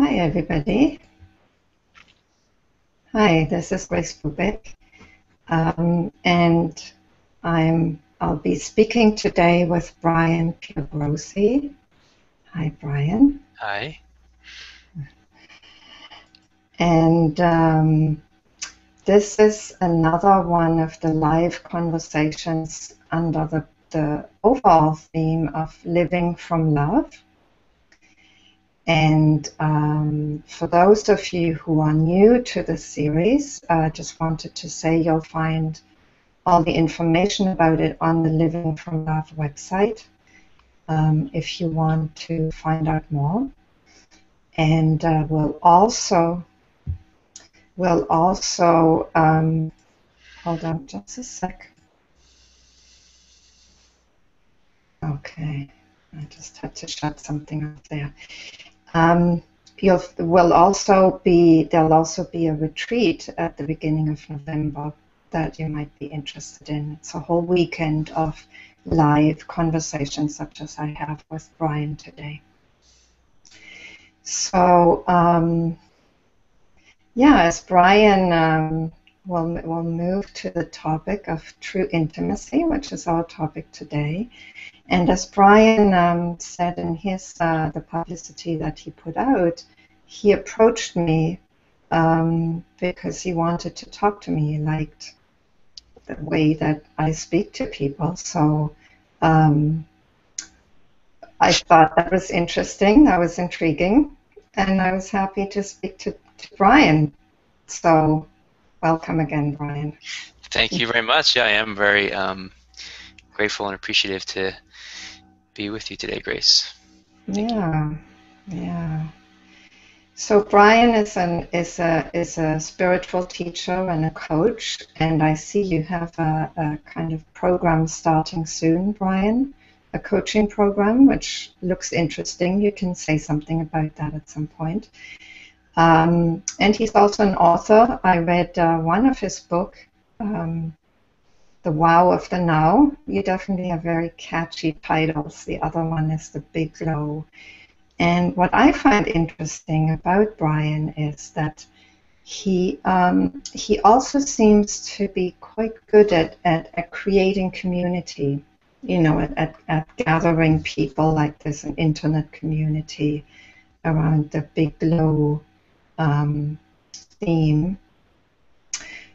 Hi, everybody. Hi, this is Grace Bubeck, and I'll be speaking today with Brian Piergrossi. Hi, Brian. Hi. And this is another one of the live conversations under the overall theme of living from love. And for those of you who are new to the series, I just wanted to say you'll find all the information about it on the Living from Love website if you want to find out more. And we'll also hold on just a sec. Okay, I just had to shut something off there. There'll also be a retreat at the beginning of November that you might be interested in. It's a whole weekend of live conversations such as I have with Brian today. So as Brian we'll move to the topic of true intimacy, which is our topic today. And as Brian said in his the publicity that he put out, he approached me because he wanted to talk to me. He liked the way that I speak to people. So I thought that was interesting, that was intriguing, and I was happy to speak to Brian. So welcome again, Brian. Thank you very much. Yeah, I am very grateful and appreciative to be with you today, Grace. Thank you. So Brian is a spiritual teacher and a coach, and I see you have a kind of program starting soon, Brian, a coaching program, which looks interesting. You can say something about that at some point. And he's also an author. I read one of his books, The Wow of the Now. You definitely have very catchy titles. The other one is The Big Glow. And what I find interesting about Brian is that he also seems to be quite good at creating community, you know, at gathering people like this, an internet community around the Big Glow theme.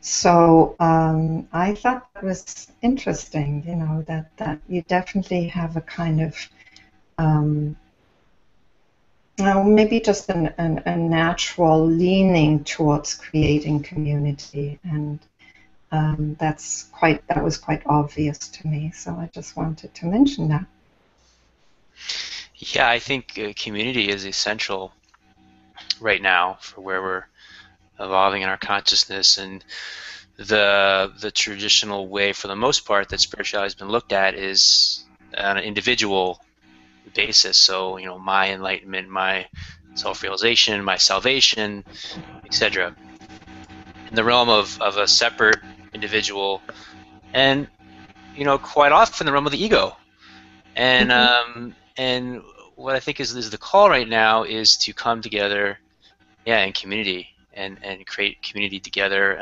So I thought that was interesting, you know, that you definitely have a kind of maybe just a natural leaning towards creating community, and that was quite obvious to me. So I just wanted to mention that. Yeah, I think community is essential right now for where we're evolving in our consciousness, and the traditional way, for the most part, that spirituality has been looked at is on an individual basis. So, you know, my enlightenment, my self-realization, my salvation, etc. In the realm of a separate individual, and, you know, quite often the realm of the ego. And and what I think is the call right now is to come together, in community, and create community together.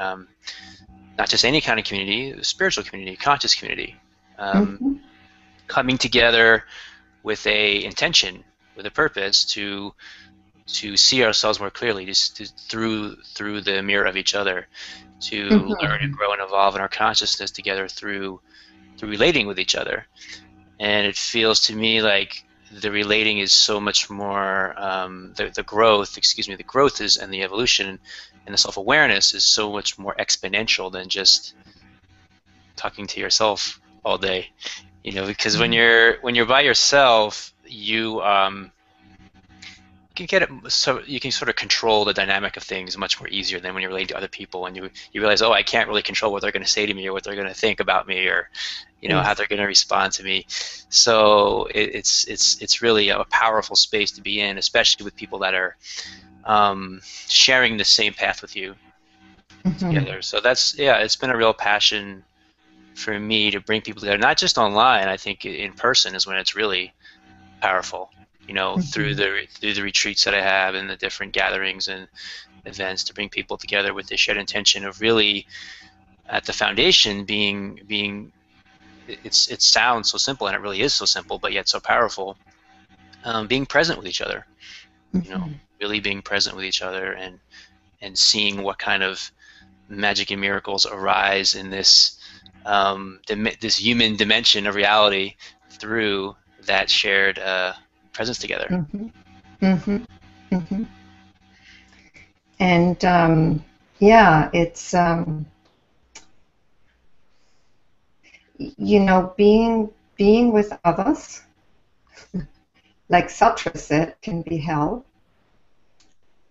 Not just any kind of community, spiritual community, conscious community. Coming together with a intention, with a purpose to see ourselves more clearly, just through the mirror of each other, to learn and grow and evolve in our consciousness together through relating with each other. And it feels to me like the relating is so much more, the growth is, and the evolution and the self-awareness is so much more exponential than just talking to yourself all day, you know, because when you're by yourself, you can get it, so you can sort of control the dynamic of things much more easier than when you're relating to other people, and you realize, oh, I can't really control what they're going to say to me, or what they're going to think about me, or, you know, how they're going to respond to me. So it's really a powerful space to be in, especially with people that are sharing the same path with you together. So that's, it's been a real passion for me to bring people together, not just online. I think in person is when it's really powerful. you know, through the retreats that I have and the different gatherings and events to bring people together with the shared intention of really, at the foundation, being it sounds so simple, and it really is so simple, but yet so powerful. Being present with each other, you know, really being present with each other, and seeing what kind of magic and miracles arise in this this human dimension of reality through that shared presence together. And yeah, it's you know, being with others, like Sartre said, can be hell.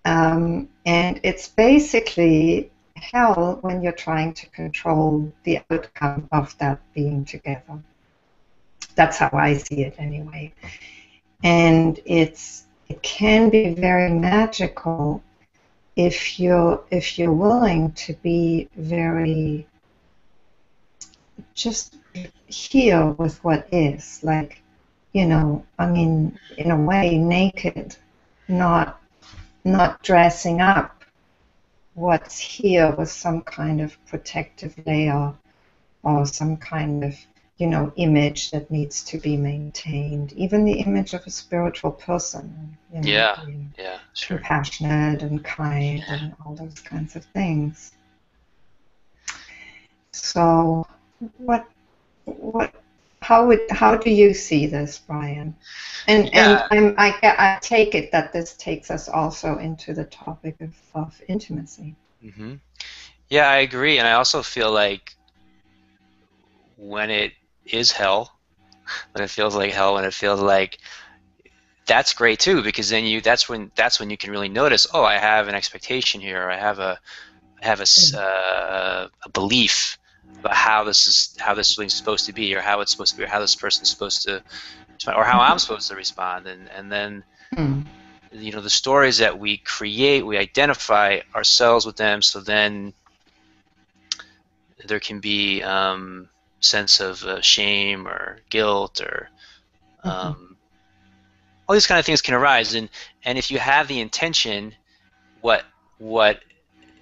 And it's basically hell when you're trying to control the outcome of that being together. That's how I see it anyway. And it can be very magical if you're willing to be very just here with what is, like, you know, I mean, in a way, naked, not dressing up what's here with some kind of protective layer or some kind of, you know, image that needs to be maintained. Even the image of a spiritual person, you know, being sure, compassionate and kind and all those kinds of things. So, how do you see this, Brian? And I take it that this takes us also into the topic of intimacy. Yeah, I agree, and I also feel like when it is hell, when it feels like hell, when it feels like, that's great too, because then that's when you can really notice, oh, I have an expectation here, or I have a belief about how this thing's supposed to be, or how it's supposed to be, or how this person's supposed to, or how I'm supposed to respond, and then you know, the stories that we create, we identify ourselves with them, so then there can be sense of shame or guilt, or all these kind of things can arise, and if you have the intention, what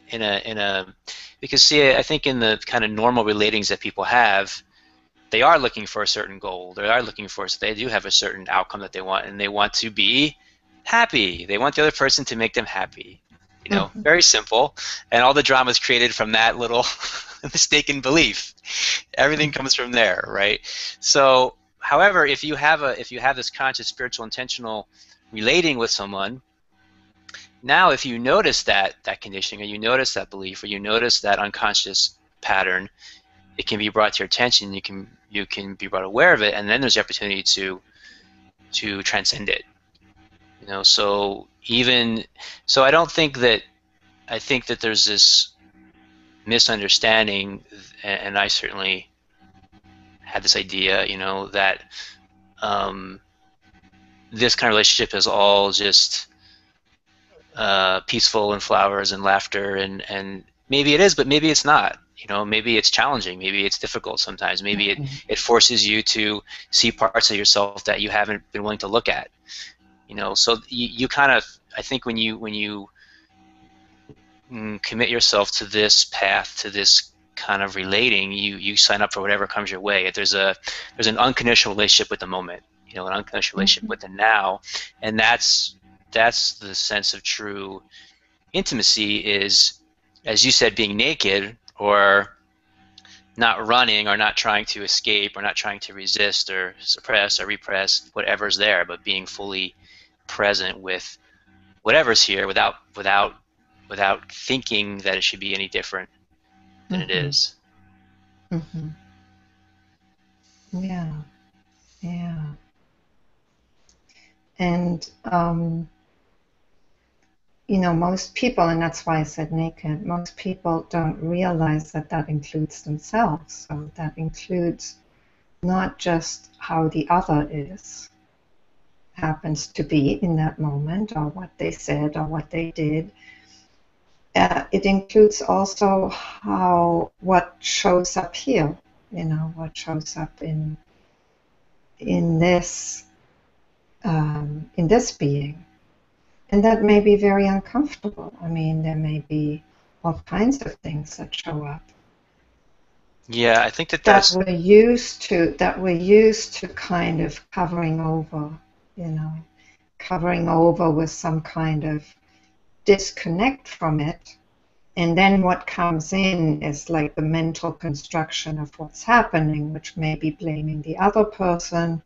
in a because see, I think in the kind of normal relatings that people have, they are looking for a certain goal, they do have a certain outcome that they want, and they want to be happy, they want the other person to make them happy, you know, very simple, and all the drama is created from that little mistaken belief. Everything comes from there, right? So however, if you have this conscious, spiritual, intentional relating with someone, now if you notice that conditioning, or you notice that belief, or you notice that unconscious pattern, it can be brought to your attention. You can be brought aware of it, and then there's the opportunity to transcend it. You know, so I don't think that, I think that there's this misunderstanding, and I certainly had this idea, you know, that this kind of relationship is all just peaceful and flowers and laughter, and maybe it is, but maybe it's not. You know, maybe it's challenging, maybe it's difficult sometimes, maybe it forces you to see parts of yourself that you haven't been willing to look at. You know, so you kind of, I think when you commit yourself to this path, to this kind of relating, you sign up for whatever comes your way. There's an unconditional relationship with the moment, you know, an unconditional relationship with the now, and that's the sense of true intimacy, is, as you said, being naked, or not running, or not trying to escape, or not trying to resist or suppress or repress whatever's there, but being fully present with whatever's here, without thinking that it should be any different than it is. Yeah, yeah. And you know, most people, and that's why I said naked, most people don't realize that that includes themselves. So that includes not just how the other happens to be in that moment, or what they said, or what they did. It includes also what shows up here, you know, what shows up in this in this being. And that may be very uncomfortable. I mean, there may be all kinds of things that show up Yeah, I think that that that's we're used to kind of covering over with some kind of disconnect from it. And then what comes in is like the mental construction of what's happening, which may be blaming the other person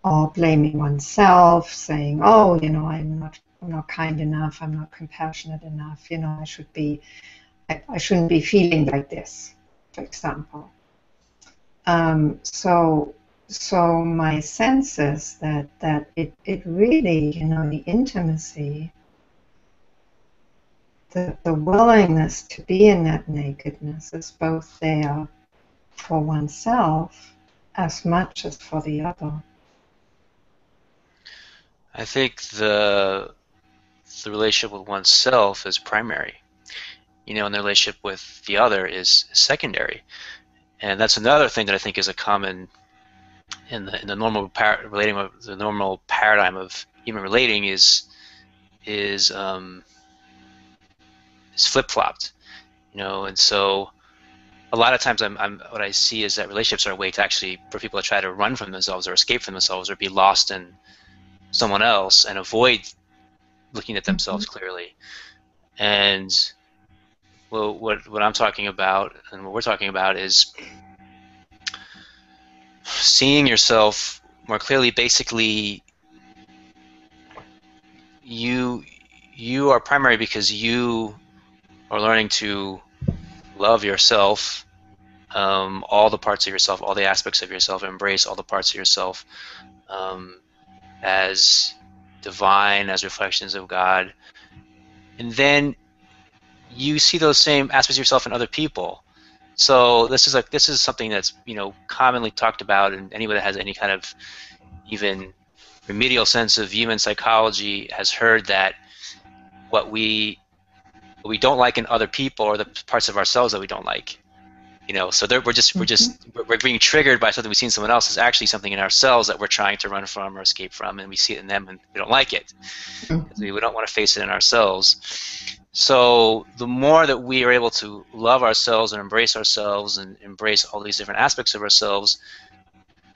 or blaming oneself, saying, "Oh, I'm not kind enough. I'm not compassionate enough. I shouldn't be feeling like this," for example. So my sense is that it really, the intimacy, the willingness to be in that nakedness is both there for oneself as much as for the other. I think the relationship with oneself is primary, and the relationship with the other is secondary. And that's another thing that I think is a common in the normal the normal paradigm of human relating is flip-flopped, and so a lot of times what I see is that relationships are a way to actually, for people to try to run from themselves or escape from themselves or be lost in someone else and avoid looking at themselves clearly. And what I'm talking about and what we're talking about is seeing yourself more clearly. Basically, you are primary because you are learning to love yourself, all the parts of yourself, all the aspects of yourself, embrace all the parts of yourself as divine, as reflections of God. And then you see those same aspects of yourself in other people. So this is something that's commonly talked about, and anyone that has any kind of even remedial sense of human psychology has heard that what we don't like in other people are the parts of ourselves that we don't like. So we're being triggered by something we see in someone else is actually something in ourselves that we're trying to run from or escape from, and we see it in them and we don't like it. We don't want to face it in ourselves. So the more that we are able to love ourselves and embrace all these different aspects of ourselves,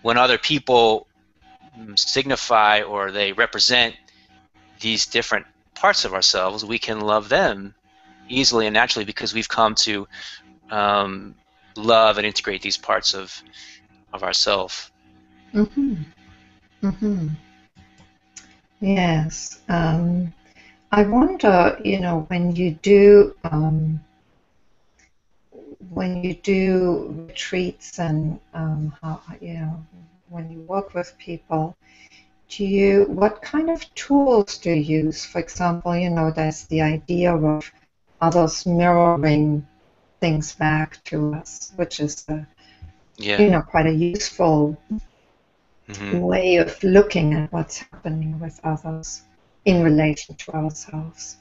when other people signify or they represent these different parts of ourselves, we can love them easily and naturally because we've come to love and integrate these parts of ourself. Yes. I wonder, when you do retreats and when you work with people, what kind of tools do you use? For example, there's the idea of others mirroring things back to us, which is quite a useful way of looking at what's happening with others in relation to ourselves.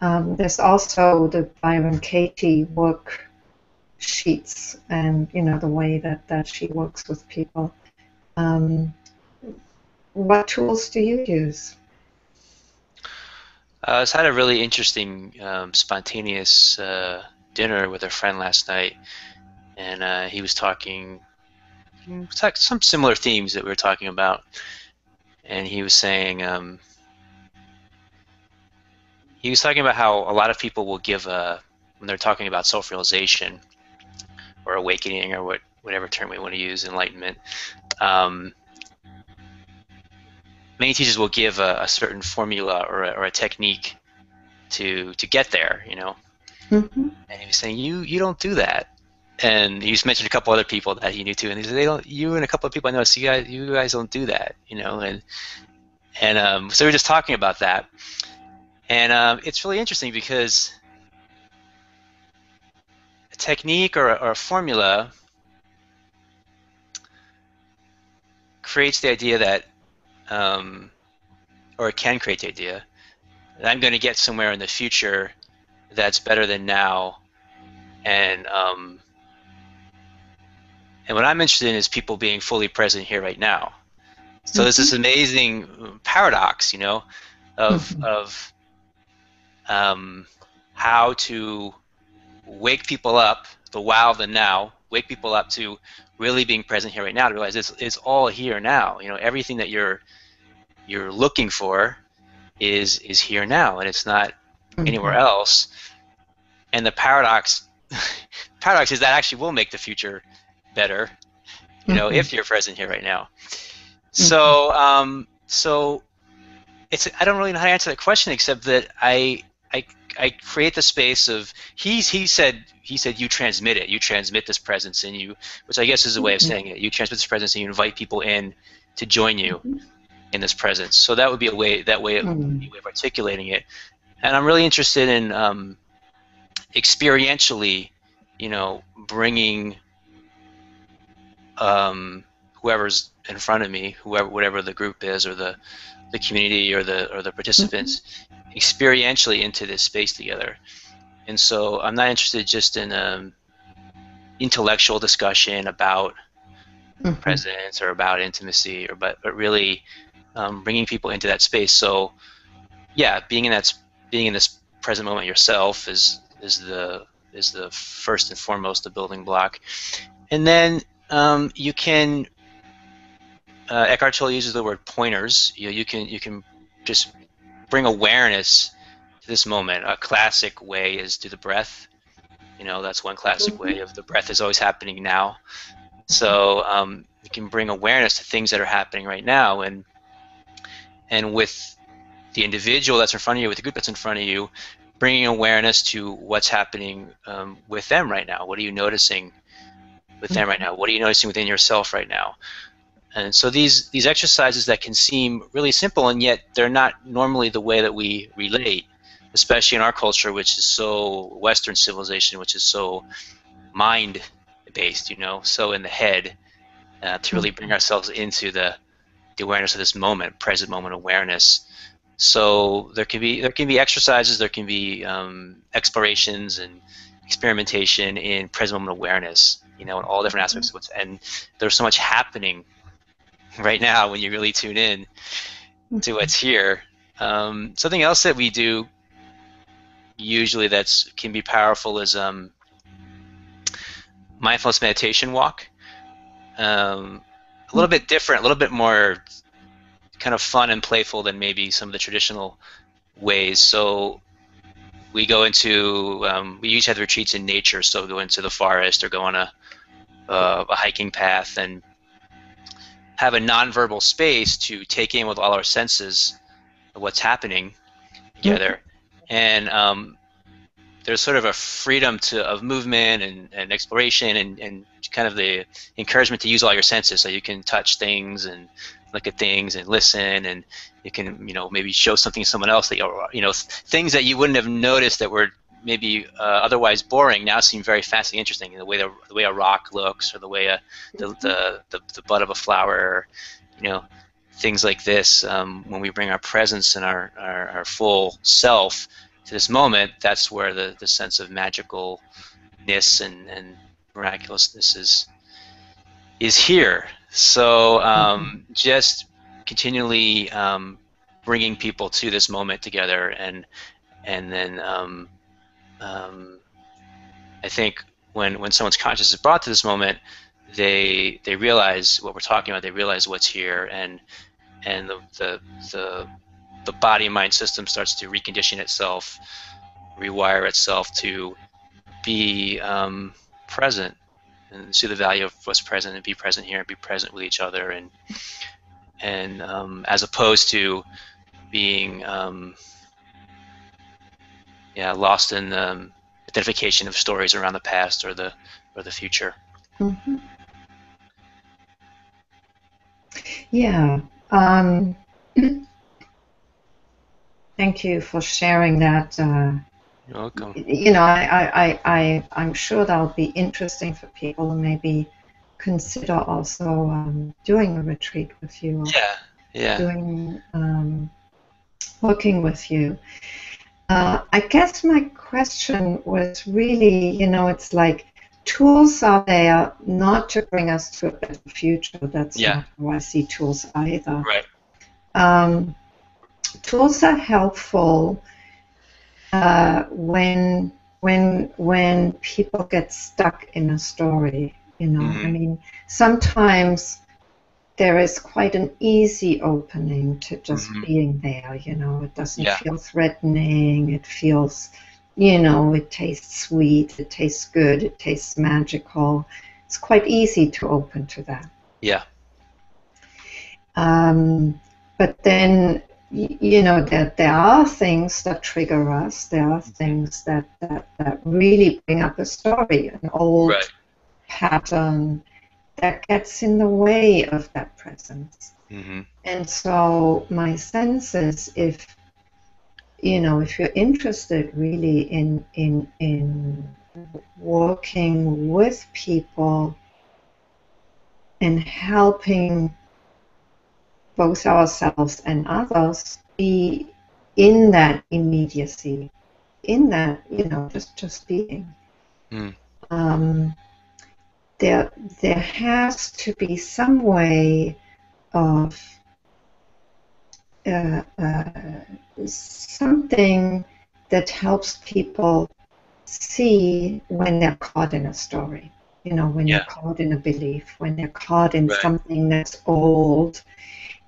There's also the Byron Katie work sheets and the way that she works with people. What tools do you use? I had a really interesting spontaneous dinner with a friend last night, and he was talking some similar themes that we were talking about, and he was saying how a lot of people will give when they're talking about self-realization or awakening or whatever term we want to use, enlightenment, many teachers will give a certain formula or a technique to get there, And he was saying, you don't do that. And he just mentioned a couple other people that he knew too, and he said, you and a couple of people I know, so you guys don't do that, And so we were just talking about that, and it's really interesting because a technique or a formula creates the idea that, or it can create the idea that I'm going to get somewhere in the future that's better than now, and what I'm interested in is people being fully present here right now. So there's this amazing paradox, you know, of how to wake people up, the wow, the now, wake people up to really being present here right now, to realize it's all here now. You know, everything that you're looking for is here now, and it's not anywhere else. And the paradox is that actually will make the future better, you know, if you're present here right now. So so it's, I don't really know how to answer that question, except that I create the space of, he said you transmit it, you transmit this presence in you, which I guess is a way of saying it. You transmit this presence and you invite people in to join you in this presence. So that would be a way, a way of articulating it. And I'm really interested in experientially, you know, bringing whoever's in front of me, whatever the group is, or the community, or the participants, experientially into this space together. And so I'm not interested just in intellectual discussion about presence or about intimacy, or but really bringing people into that space. So yeah, being in this present moment yourself is the first and foremost the building block. And then you can, Eckhart Tolle uses the word pointers. You can just bring awareness to this moment. A classic way is through the breath. You know, that's one classic way of the breath is always happening now. So you can bring awareness to things that are happening right now, and with the individual that's in front of you, with the group that's in front of you, bringing awareness to what's happening with them right now. What are you noticing with them right now? What are you noticing within yourself right now? And so these exercises that can seem really simple, and yet they're not normally the way that we relate, especially in our culture, which is so Western civilization, which is so mind-based, you know, so in the head, to really bring ourselves into the awareness of this moment, present moment awareness. So there can be exercises, there can be explorations and experimentation in present moment awareness, you know, in all different aspects of what's, and there's so much happening right now when you really tune in to what's here. Something else that we do usually that's can be powerful is mindfulness meditation walk. A little bit different, a little bit more kind of fun and playful than maybe some of the traditional ways. So we go into, we usually have retreats in nature, so go into the forest or go on a hiking path and have a nonverbal space to take in with all our senses what's happening together. And there's sort of a freedom of movement and exploration and kind of the encouragement to use all your senses, so you can touch things and look at things and listen, and you can, you know, maybe show something to someone else that you know, things that you wouldn't have noticed that were maybe otherwise boring now seem very fascinating, interesting. The way a rock looks, or the way the bud of a flower, you know, things like this. When we bring our presence and our full self to this moment, that's where the sense of magicalness and miraculousness is here. So just continually bringing people to this moment together, and then I think when someone's consciousness is brought to this moment, they realize what we're talking about. They realize what's here, and the body and mind system starts to recondition itself, rewire itself to be present, and see the value of what's present, and be present here, and be present with each other, and as opposed to being lost in identification of stories around the past or the future. Yeah. Thank you for sharing that. You're welcome. You know, I'm sure that'll be interesting for people, and maybe consider also doing a retreat with you. Yeah. Doing working with you. I guess my question was really, you know, it's like tools are there not to bring us to a better future. That's Yeah. not how I see tools either. Right. Tools are helpful when people get stuck in a story. You know, I mean, sometimes there is quite an easy opening to just being there. You know, it doesn't Yeah. feel threatening. It feels, you know, it tastes sweet. It tastes good. It tastes magical. It's quite easy to open to that. Yeah. But then, you know, there are things that trigger us. There are things that really bring up a story, an old Right. pattern that gets in the way of that presence. And so my sense is, if you know, if you're interested really in working with people and helping both ourselves and others be in that immediacy, in that, you know, just being. There has to be some way of something that helps people see when they're caught in a story. You know, when they're caught in a belief, when they're caught in something that's old,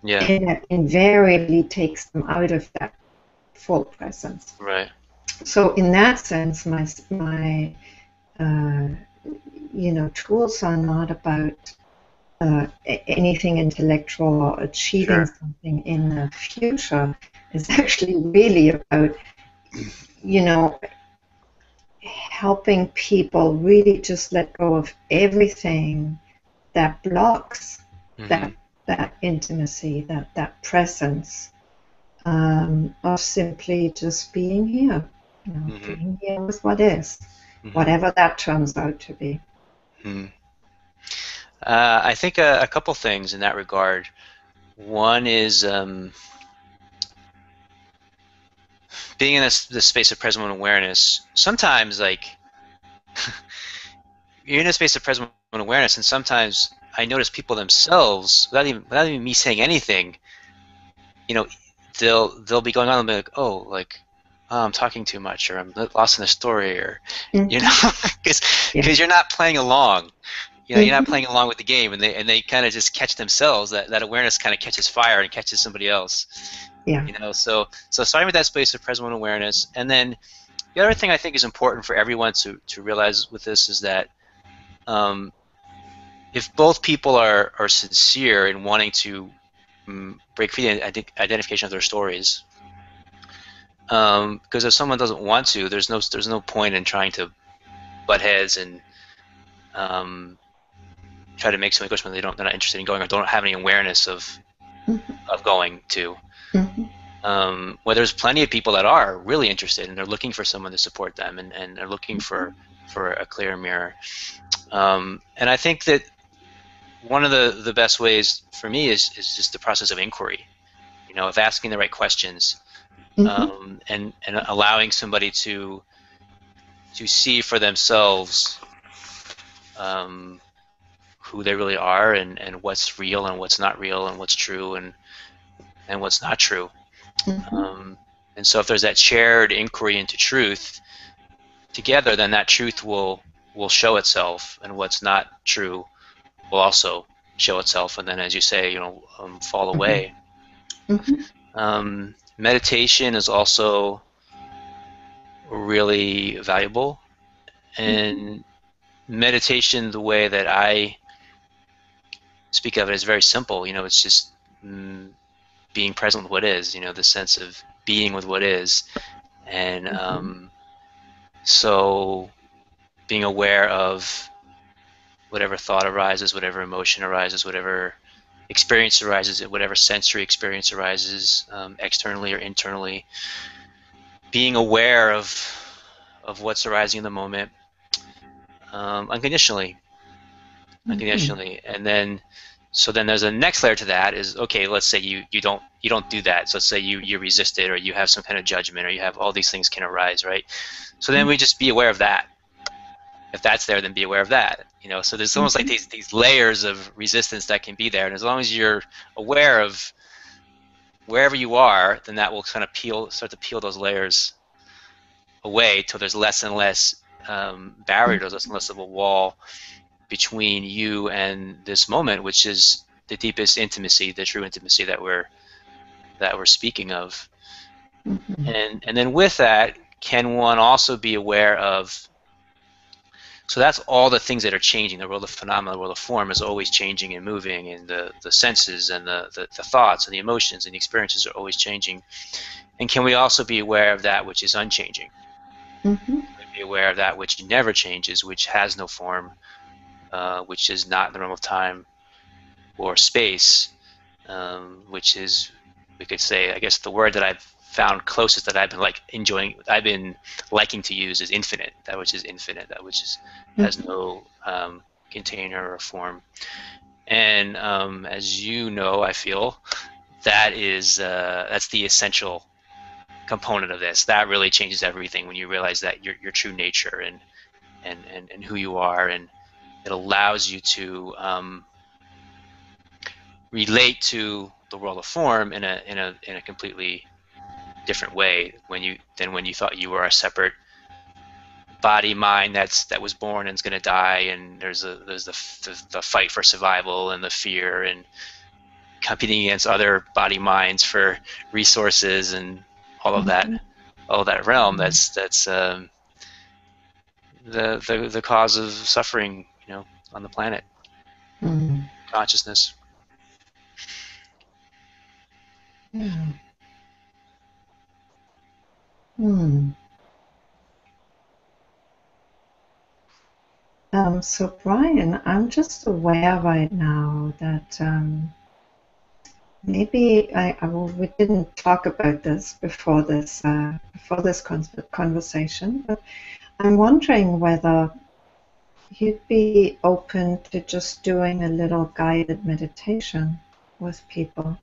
and that invariably takes them out of that full presence. Right. So in that sense, my you know, tools are not about anything intellectual or achieving something in the future. It's actually really about, you know, helping people really just let go of everything that blocks that intimacy, that presence, of simply just being here, you know, being here with what is, whatever that turns out to be. I think a couple things in that regard. One is being in this space of present moment awareness. Sometimes, like, you're in a space of present moment awareness, and sometimes I notice people themselves, without even me saying anything, you know, they'll be going on and be like, oh, like, oh, I'm talking too much, or I'm lost in a story, or you know, because you're not playing along. You know, you're not playing along with the game, and they kind of just catch themselves. That awareness kind of catches fire and catches somebody else. Yeah. You know, so starting with that space of present moment awareness, and then the other thing I think is important for everyone to realize with this is that if both people are sincere in wanting to break free the identification of their stories, because if someone doesn't want to, there's no point in trying to butt heads and try to make something go when they're not interested in going or don't have any awareness of going to. Well, there's plenty of people that are really interested and they're looking for someone to support them and they're looking for a clear mirror. And I think that one of the best ways for me is just the process of inquiry, you know, of asking the right questions, and allowing somebody to see for themselves who they really are and what's real and what's not real and what's true and what's not true. And so if there's that shared inquiry into truth together, then that truth will show itself, and what's not true will also show itself, and then, as you say, you know, fall away. Meditation is also really valuable, and meditation, the way that I speak of it, is very simple. You know, it's just being present with what is. You know, the sense of being with what is, and so being aware of whatever thought arises, whatever emotion arises, whatever experience arises, whatever sensory experience arises, externally or internally, being aware of what's arising in the moment, unconditionally, and then so then there's a next layer to that is, okay, let's say you don't do that. So let's say you resist it, or you have some kind of judgment, or you have all these things can arise, right? So then we just be aware of that, if that's there, then be aware of that. So there's almost like these layers of resistance that can be there, and as long as you're aware of wherever you are, then that will kind of start to peel those layers away till there's less and less barrier, there's less and less of a wall between you and this moment, which is the deepest intimacy, the true intimacy that we're speaking of. And then with that, can one also be aware of, so that's all the things that are changing. The world of phenomena, the world of form is always changing and moving, and the senses and the thoughts and the emotions and the experiences are always changing. And can we also be aware of that which is unchanging? Be aware of that which never changes, which has no form, which is not in the realm of time or space, which is, we could say, I guess the word that I've found closest that I've been liking to use is infinite. That which is infinite, that which has no container or form. And as you know, I feel that is that's the essential component of this. That really changes everything when you realize that your true nature and who you are, and it allows you to relate to the world of form in a completely different way than when you thought you were a separate body mind that was born and is going to die, and there's the fight for survival and the fear and competing against other body minds for resources and all of that realm. That's the cause of suffering, on the planet. Consciousness. Yeah. So Brian, I'm just aware right now that maybe we didn't talk about this before this conversation, but I'm wondering whether you'd be open to just doing a little guided meditation with people,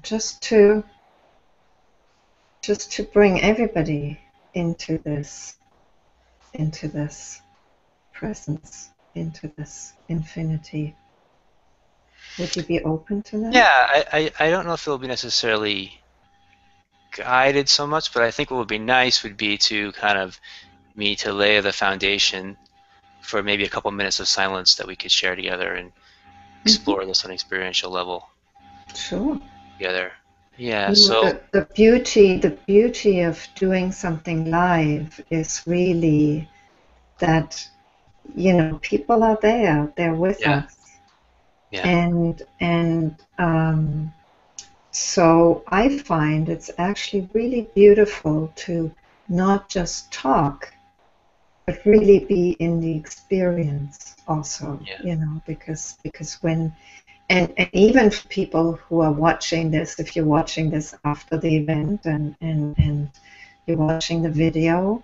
just to bring everybody into this presence, into this infinity. Would you be open to that? Yeah, I don't know if it'll be necessarily guided so much, but I think what would be nice would be to kind of to lay the foundation for maybe a couple minutes of silence that we could share together and explore this on an experiential level. Sure. Together. Yeah. So the beauty of doing something live is really that people are there, they're with us. Yeah. And so I find it's actually really beautiful to not just talk, but really be in the experience also. Because when and even for people who are watching this, if you're watching this after the event and you're watching the video,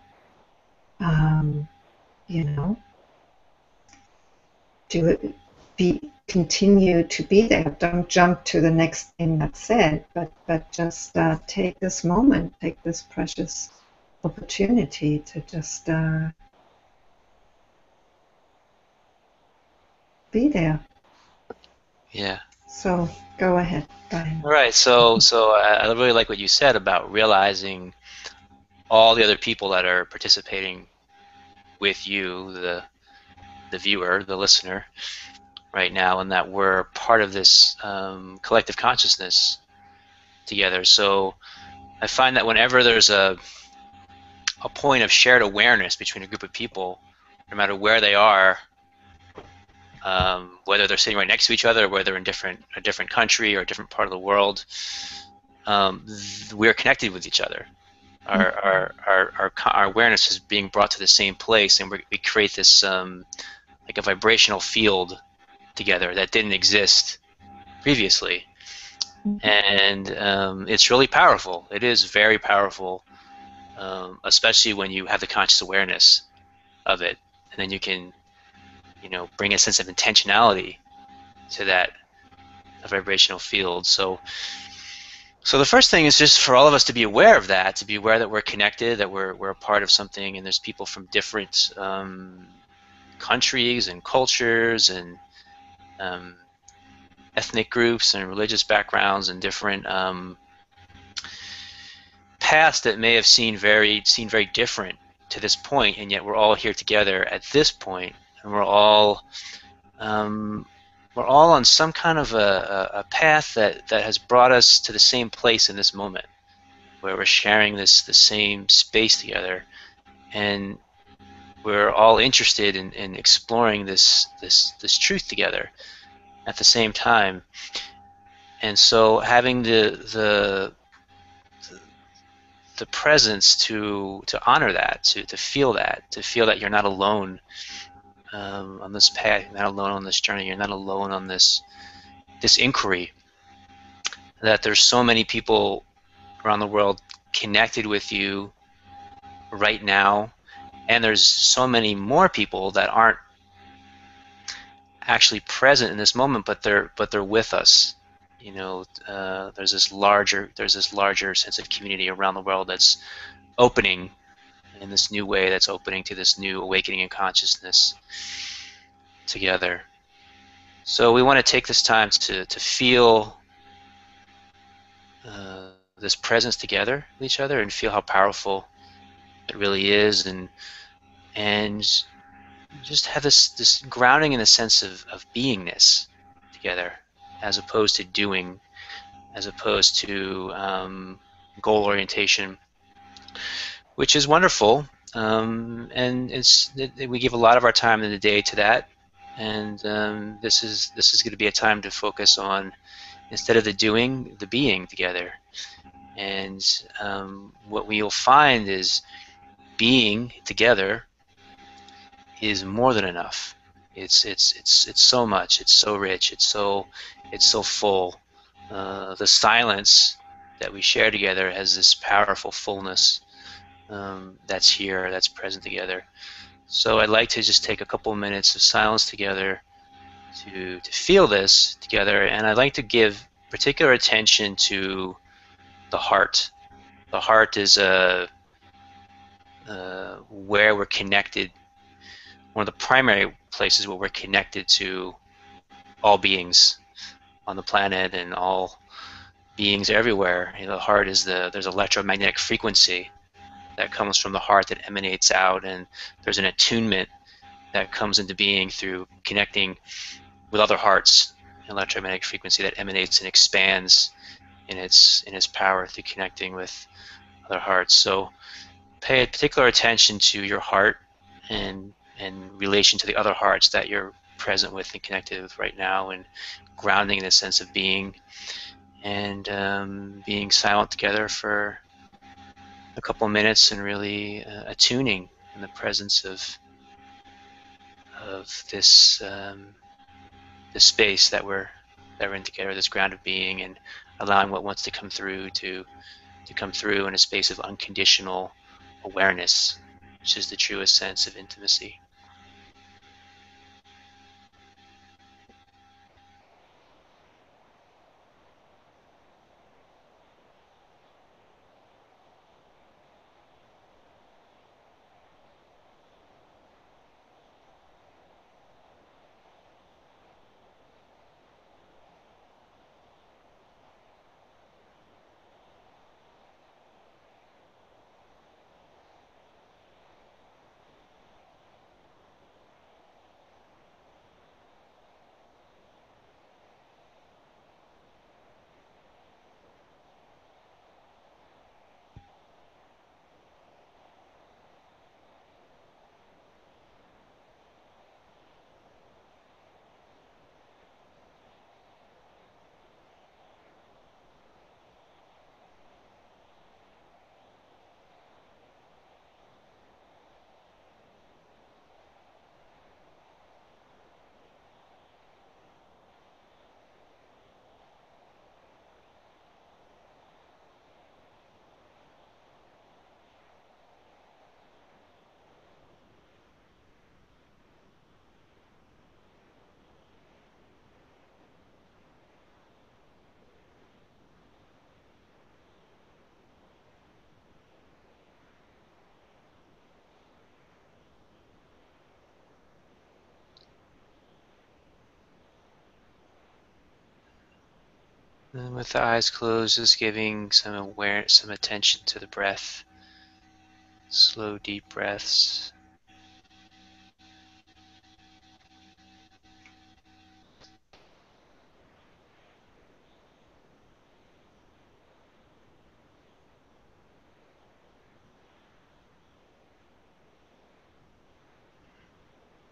continue to be there. Don't jump to the next thing that's said, but just take this moment, take this precious opportunity to just be there. Yeah. So go ahead, Brian. All right. So I really like what you said about realizing all the other people that are participating with you, the viewer, the listener, right now, and that we're part of this collective consciousness together. So I find that whenever there's a point of shared awareness between a group of people, no matter where they are, whether they're sitting right next to each other, or whether they're in a different country or a different part of the world, we're connected with each other. Our awareness is being brought to the same place, and we create this like a vibrational field together that didn't exist previously. And it's really powerful. It is very powerful, especially when you have the conscious awareness of it, and then you can bring a sense of intentionality to that vibrational field. So So the first thing is just for all of us to be aware of that, to be aware that we're connected, that we're a part of something, and there's people from different countries and cultures and ethnic groups and religious backgrounds and different paths that may have seemed very different to this point, and yet we're all here together at this point, and we're all on some kind of a path that has brought us to the same place in this moment, where we're sharing the same space together, and we're all interested in exploring this truth together at the same time. And so having the presence to honor that, to feel that you're not alone on this path, you're not alone on this journey, you're not alone on this inquiry, that there's so many people around the world connected with you right now, and there's so many more people that aren't actually present in this moment, but they're with us. You know, there's this larger sense of community around the world that's opening in this new way, that's opening to this new awakening in consciousness together. So we want to take this time to feel this presence together with each other, and feel how powerful it really is, and just have this grounding in the sense of beingness together, as opposed to doing, as opposed to goal orientation, which is wonderful, and we give a lot of our time in the day to that, and this is going to be a time to focus on, instead of the doing, the being together. And what we'll find is being together is more than enough. It's so much. It's so rich. It's so full. The silence that we share together has this powerful fullness that's here, that's present together. So I'd like to just take a couple of minutes of silence together to feel this together, and I'd like to give particular attention to the heart. The heart is where we're connected, one of the primary places where we're connected to all beings on the planet and all beings everywhere. You know, the heart is there's electromagnetic frequency that comes from the heart that emanates out, and there's an attunement that comes into being through connecting with other hearts, electromagnetic frequency that emanates and expands in its power through connecting with other hearts. So pay particular attention to your heart and relation to the other hearts that you're present with and connected with right now, and grounding in a sense of being, and being silent together for a couple minutes, and really attuning in the presence of this this space that we're in together, this ground of being, and allowing what wants to come through to come through in a space of unconditional awareness, which is the truest sense of intimacy. And with the eyes closed, just giving some attention to the breath. Slow, deep breaths.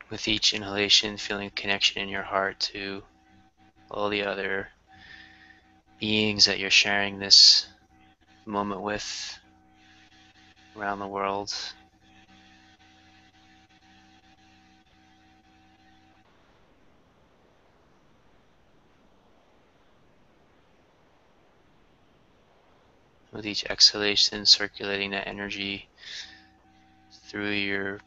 With each inhalation, feeling a connection in your heart to all the other beings that you're sharing this moment with around the world. With each exhalation, circulating that energy through your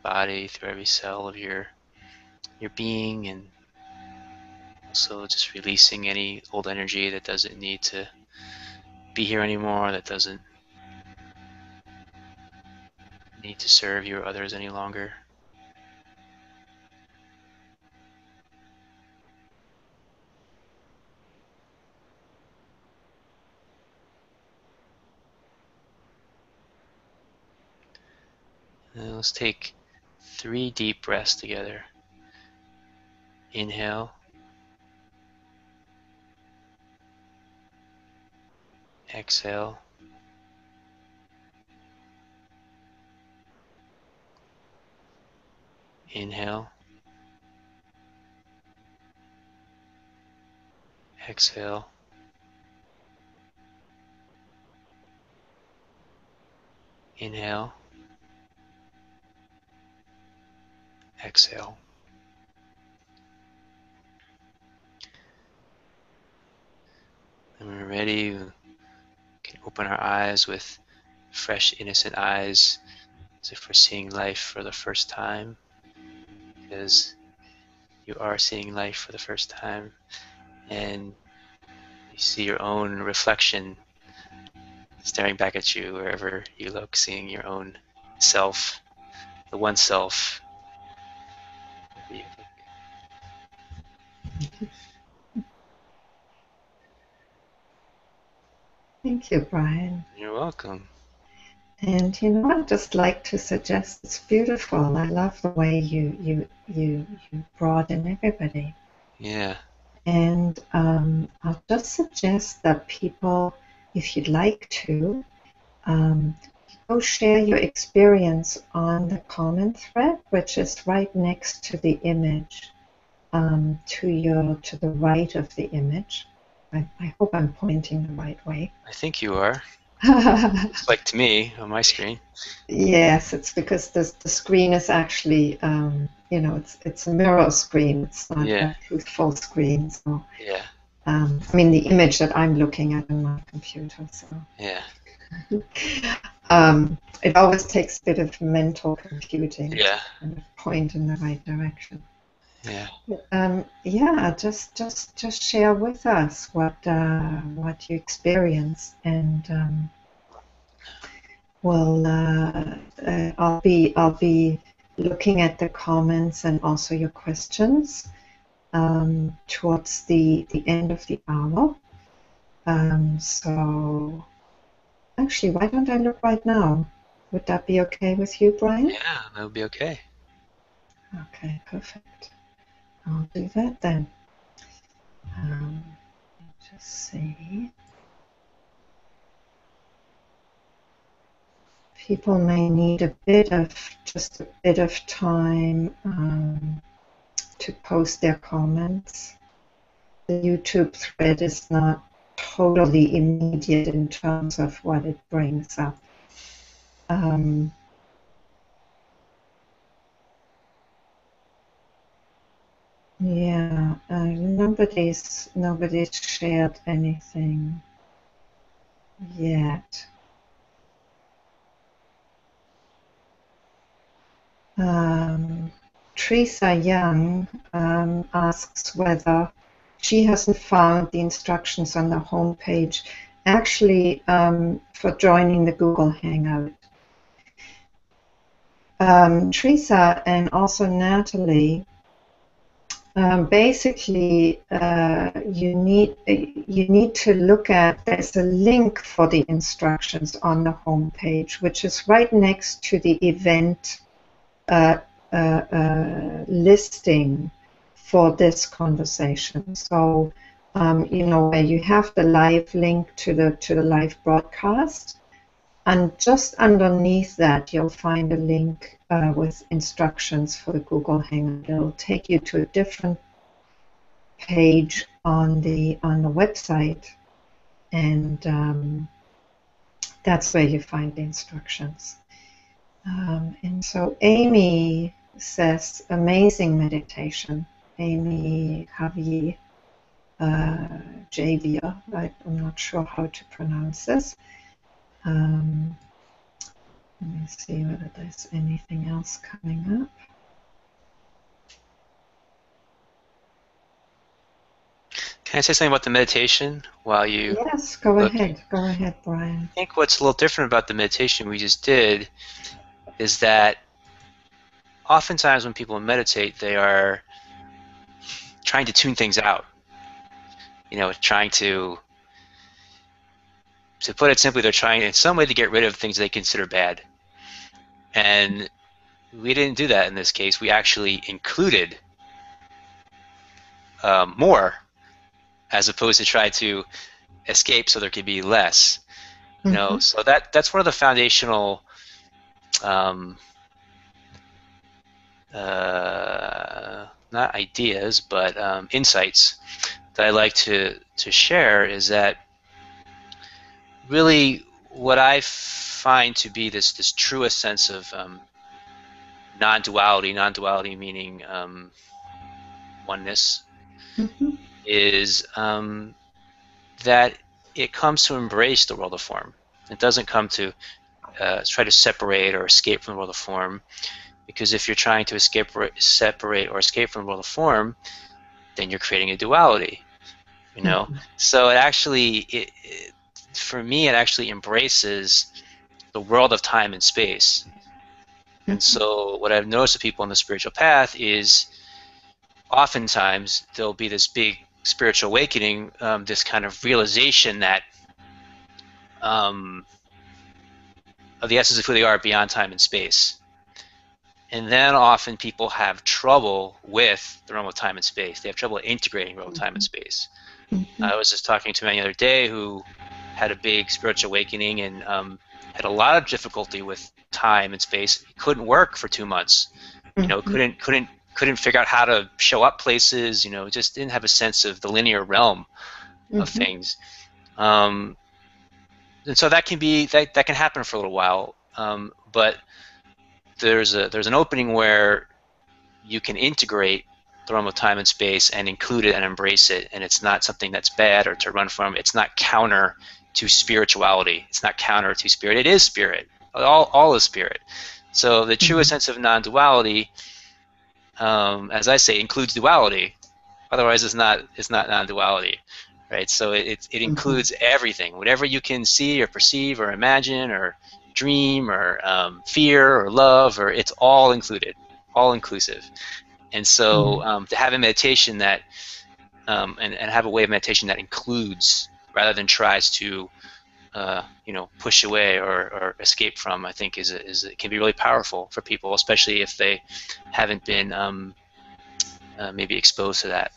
body, through every cell of your being, and also just releasing any old energy that doesn't need to be here anymore, that doesn't need to serve you or others any longer. And let's take 3 deep breaths together. Inhale. Exhale. Inhale. Exhale. Inhale. Exhale. And when we're ready, we can open our eyes with fresh, innocent eyes, as if we're seeing life for the first time, because you are seeing life for the first time, and you see your own reflection staring back at you wherever you look, seeing your own self, the one self. Thank you, Brian. You're welcome. And I'd just like to suggest it's beautiful. I love the way you brought in everybody. Yeah. And I'll just suggest that people, if you'd like to, go share your experience on the comment thread, which is right next to the image, to the right of the image. I hope I'm pointing the right way. I think you are. Looks like to me on my screen. Yes, it's because the screen is actually, it's a mirror screen. It's not a truthful screen. So, yeah. I mean, the image that I'm looking at on my computer. So, yeah. It always takes a bit of mental computing Yeah. to kind of point in the right direction. Yeah. Just share with us what you experience, and I'll be looking at the comments and also your questions towards the end of the hour. So actually, why don't I look right now? Would that be okay with you, Brian? Yeah, that would be okay. Okay, perfect. I'll do that then. Just see. People may need just a bit of time to post their comments. The YouTube thread is not totally immediate in terms of what it brings up. Yeah, nobody's shared anything yet. Teresa Young asks whether she hasn't found the instructions on the homepage actually for joining the Google Hangout. Teresa and also Natalie, Basically, you need to look at. There's a link for the instructions on the home page, which is right next to the event listing for this conversation. So, where you have the live link to the live broadcast, and just underneath that, you'll find a link with instructions for the Google Hangout. It'll take you to a different page on the website, and that's where you find the instructions. And so Amy says, amazing meditation. Amy Javier, Javier, I'm not sure how to pronounce this. Let me see whether there's anything else coming up. Can I say something about the meditation while you... Yes, go ahead. Go ahead, Brian. I think what's a little different about the meditation we just did is that oftentimes when people meditate, they are trying to tune things out. Trying to put it simply, they're trying in some way to get rid of things they consider bad. And we didn't do that in this case. We actually included more, as opposed to try to escape so there could be less. So that's one of the foundational not ideas, but insights that I like to share, is that really what I find to be this truest sense of non-duality meaning oneness, is that it comes to embrace the world of form. It doesn't come to try to separate or escape from the world of form, because if you're trying to separate or escape from the world of form, then you're creating a duality. So it actually, for me, it actually embraces the world of time and space. And so what I've noticed with people on the spiritual path is oftentimes there'll be this big spiritual awakening, this kind of realization that of the essence of who they are beyond time and space. And then often people have trouble with the realm of time and space. They have trouble integrating realm of time and space. I was just talking to a man the other day who had a big spiritual awakening and had a lot of difficulty with time and space. It couldn't work for 2 months. Couldn't figure out how to show up places. Just didn't have a sense of the linear realm of things. And so that can happen for a little while. But there's an opening where you can integrate the realm of time and space and include it and embrace it, and it's not something that's bad or to run from. It's not counter to spirituality. It's not counter to spirit. It is spirit. All is spirit. So the truest sense of non-duality, as I say, includes duality. Otherwise, it's not non-duality, right? So it includes everything, whatever you can see or perceive or imagine or dream or fear or love, or it's all included, all inclusive. And so to have a meditation that and have a way of meditation that includes rather than tries to push away or escape from, I think it can be really powerful for people, especially if they haven't been maybe exposed to that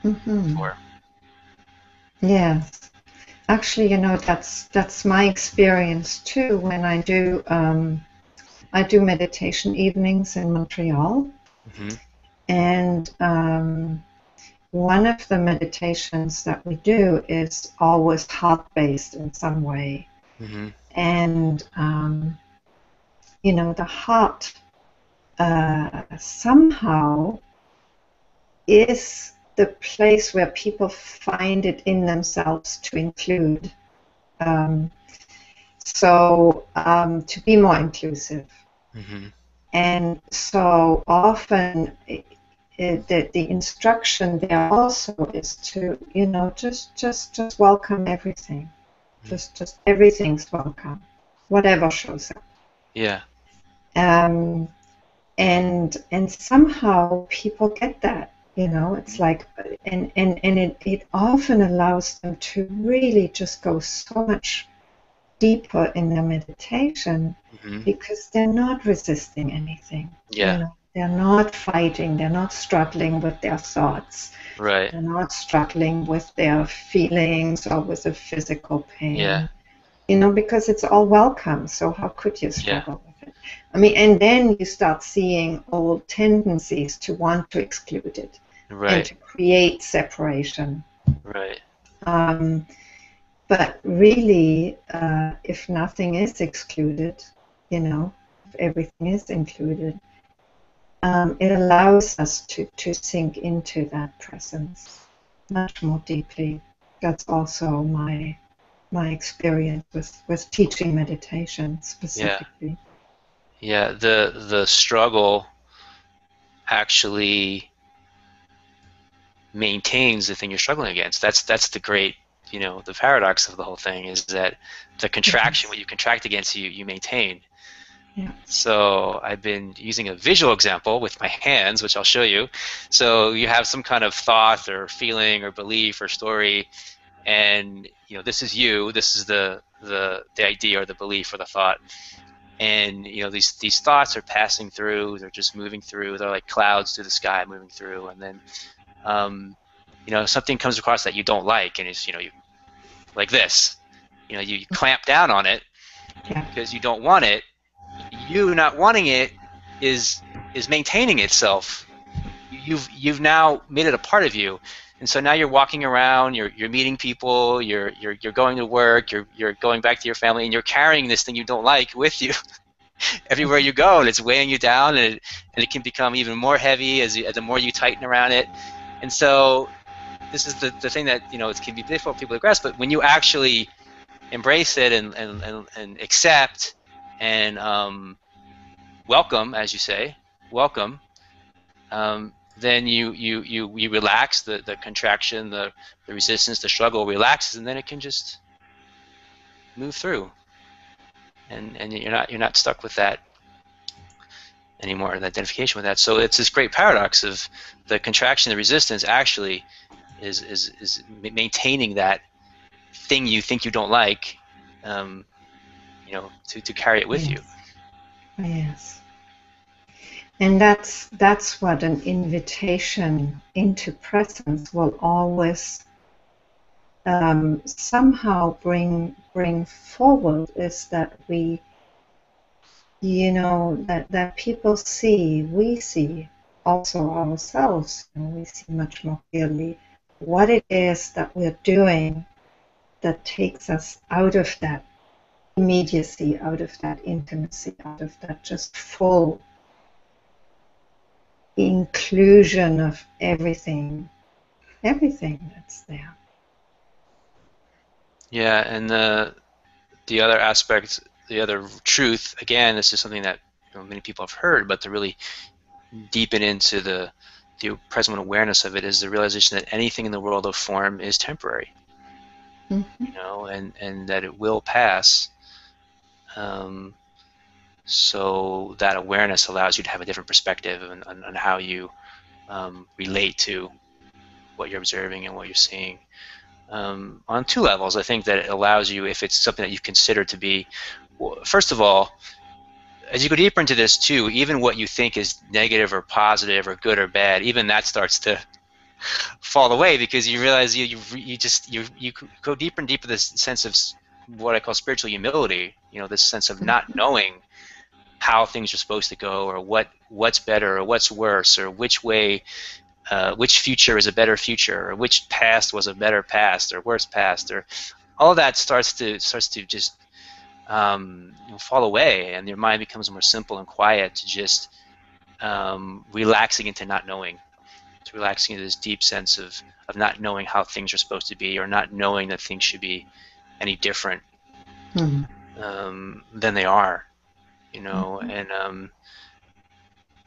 before. Yes, actually, that's my experience too. When I do meditation evenings in Montreal, and one of the meditations that we do is always heart-based in some way. And the heart somehow is the place where people find it in themselves to include, to be more inclusive. And so often the instruction there also is to just welcome everything. Just everything's welcome, whatever shows up. Yeah. And somehow people get that. It's like, and it often allows them to really just go so much deeper in their meditation Mm-hmm. because they're not resisting anything. Yeah. They're not fighting, they're not struggling with their thoughts, Right. they're not struggling with their feelings or with the physical Yeah. pain, because it's all welcome. So how could you Yeah. struggle with it? I mean, and then you start seeing old tendencies to want to exclude it and Right. to create separation. Right. But really, if nothing is excluded, if everything is included, it allows us to sink into that presence much more deeply. That's also my experience with teaching meditation Yeah. specifically. Yeah. The struggle actually maintains the thing you're struggling against. That's the great, the paradox of the whole thing is that the contraction, Yes. what you contract against, you maintain. Yeah. So I've been using a visual example with my hands, which I'll show you. So you have some kind of thought or feeling or belief or story, and this is you. This is the idea or the belief or the thought. And these thoughts are passing through. They're just moving through. They're like clouds through the sky moving through, and then something comes across that you don't like, and it's you like this. You clamp down on it Yeah. because you don't want it. You not wanting it is maintaining itself. You've now made it a part of you, and so now you're walking around, you're meeting people, you're going to work, you're going back to your family, and you're carrying this thing you don't like with you everywhere you go, and it's weighing you down, and it can become even more heavy as the more you tighten around it. And so this is the thing that it can be difficult for people to grasp, but when you actually embrace it and accept and welcome, as you say, welcome, then you relax the contraction, the resistance, the struggle relaxes, and then it can just move through, and you're not stuck with that anymore, the identification with that. So it's this great paradox of the contraction, the resistance actually is maintaining that thing you think you don't like, to carry it with you. Yes. Yes. And that's what an invitation into presence will always somehow bring forward, is that we, that people see, we see also ourselves, we see much more clearly what it is that we're doing that takes us out of that immediacy, out of that intimacy, out of that just full inclusion of everything that's there. Yeah, and the other aspect, the other truth, again, this is something that many people have heard, but to really deepen into the present awareness of it is the realization that anything in the world of form is temporary, and that it will pass. So that awareness allows you to have a different perspective on how you relate to what you're observing and what you're seeing. On two levels, I think that it allows you, if it's something that you consider to be, well, first of all, as you go deeper into this too, even what you think is negative or positive or good or bad, even that starts to fall away, because you realize you go deeper and deeper this sense of what I call spiritual humility. This sense of not knowing how things are supposed to go, or what's better or what's worse, or which way, which future is a better future, or which past was a better past or worse past, or all of that starts to just fall away, and your mind becomes more simple and quiet to just relaxing into not knowing, to relaxing into this deep sense of not knowing how things are supposed to be, or not knowing that things should be any different than they are, and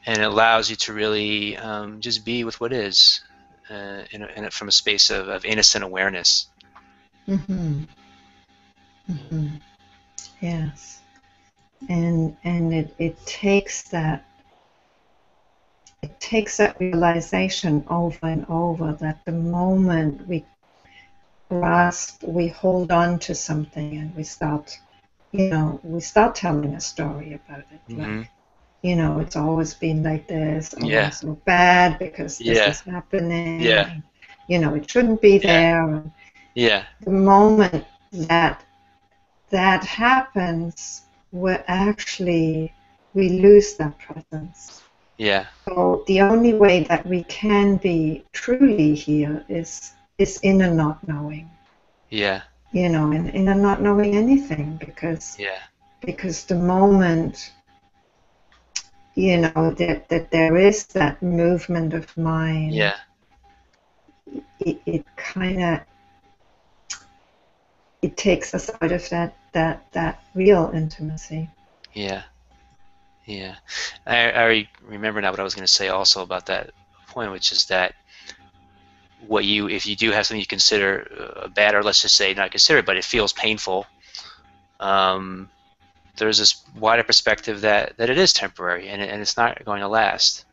it allows you to really just be with what is, from a space of innocent awareness. Mm-hmm. Mm-hmm. Yes. And it takes that it takes that realization over and over that the moment we grasp, we hold on to something and we start, we start telling a story about it. Mm-hmm. Like, it's always been like this, oh, I'm Yeah. so bad because this Yeah. is happening, Yeah. and, it shouldn't be Yeah. there. And Yeah. the moment that happens, we lose that presence. Yeah. So the only way that we can be truly here is in a not knowing, Yeah. in a not knowing anything, because Yeah. the moment, that there is that movement of mind, Yeah. it kind of, it takes us out of that real intimacy. Yeah. Yeah. I remember now what I was going to say also about that point, which is that if you do have something you consider bad, or let's just say not consider, but it feels painful, there's this wider perspective that it is temporary and it's not going to last,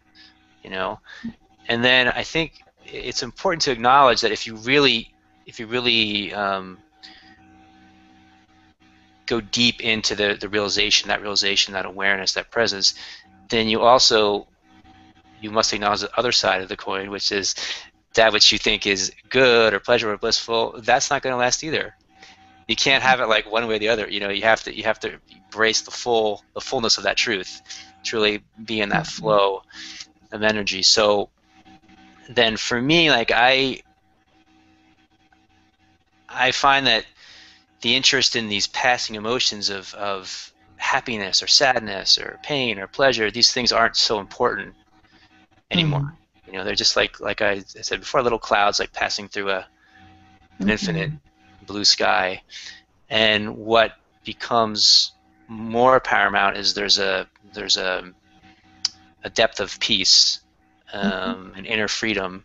And then I think it's important to acknowledge that if you really go deep into the realization, that awareness, that presence, then you must acknowledge the other side of the coin, which is that which you think is good or pleasure or blissful. That's not going to last either. You can't have it like one way or the other. You have to embrace the fullness of that truth, truly be in that flow of energy. So then for me, like I find that the interest in these passing emotions of happiness or sadness or pain or pleasure, these things aren't so important anymore. They're just like I said before, little clouds like passing through an infinite blue sky. And what becomes more paramount is there's a depth of peace, an inner freedom,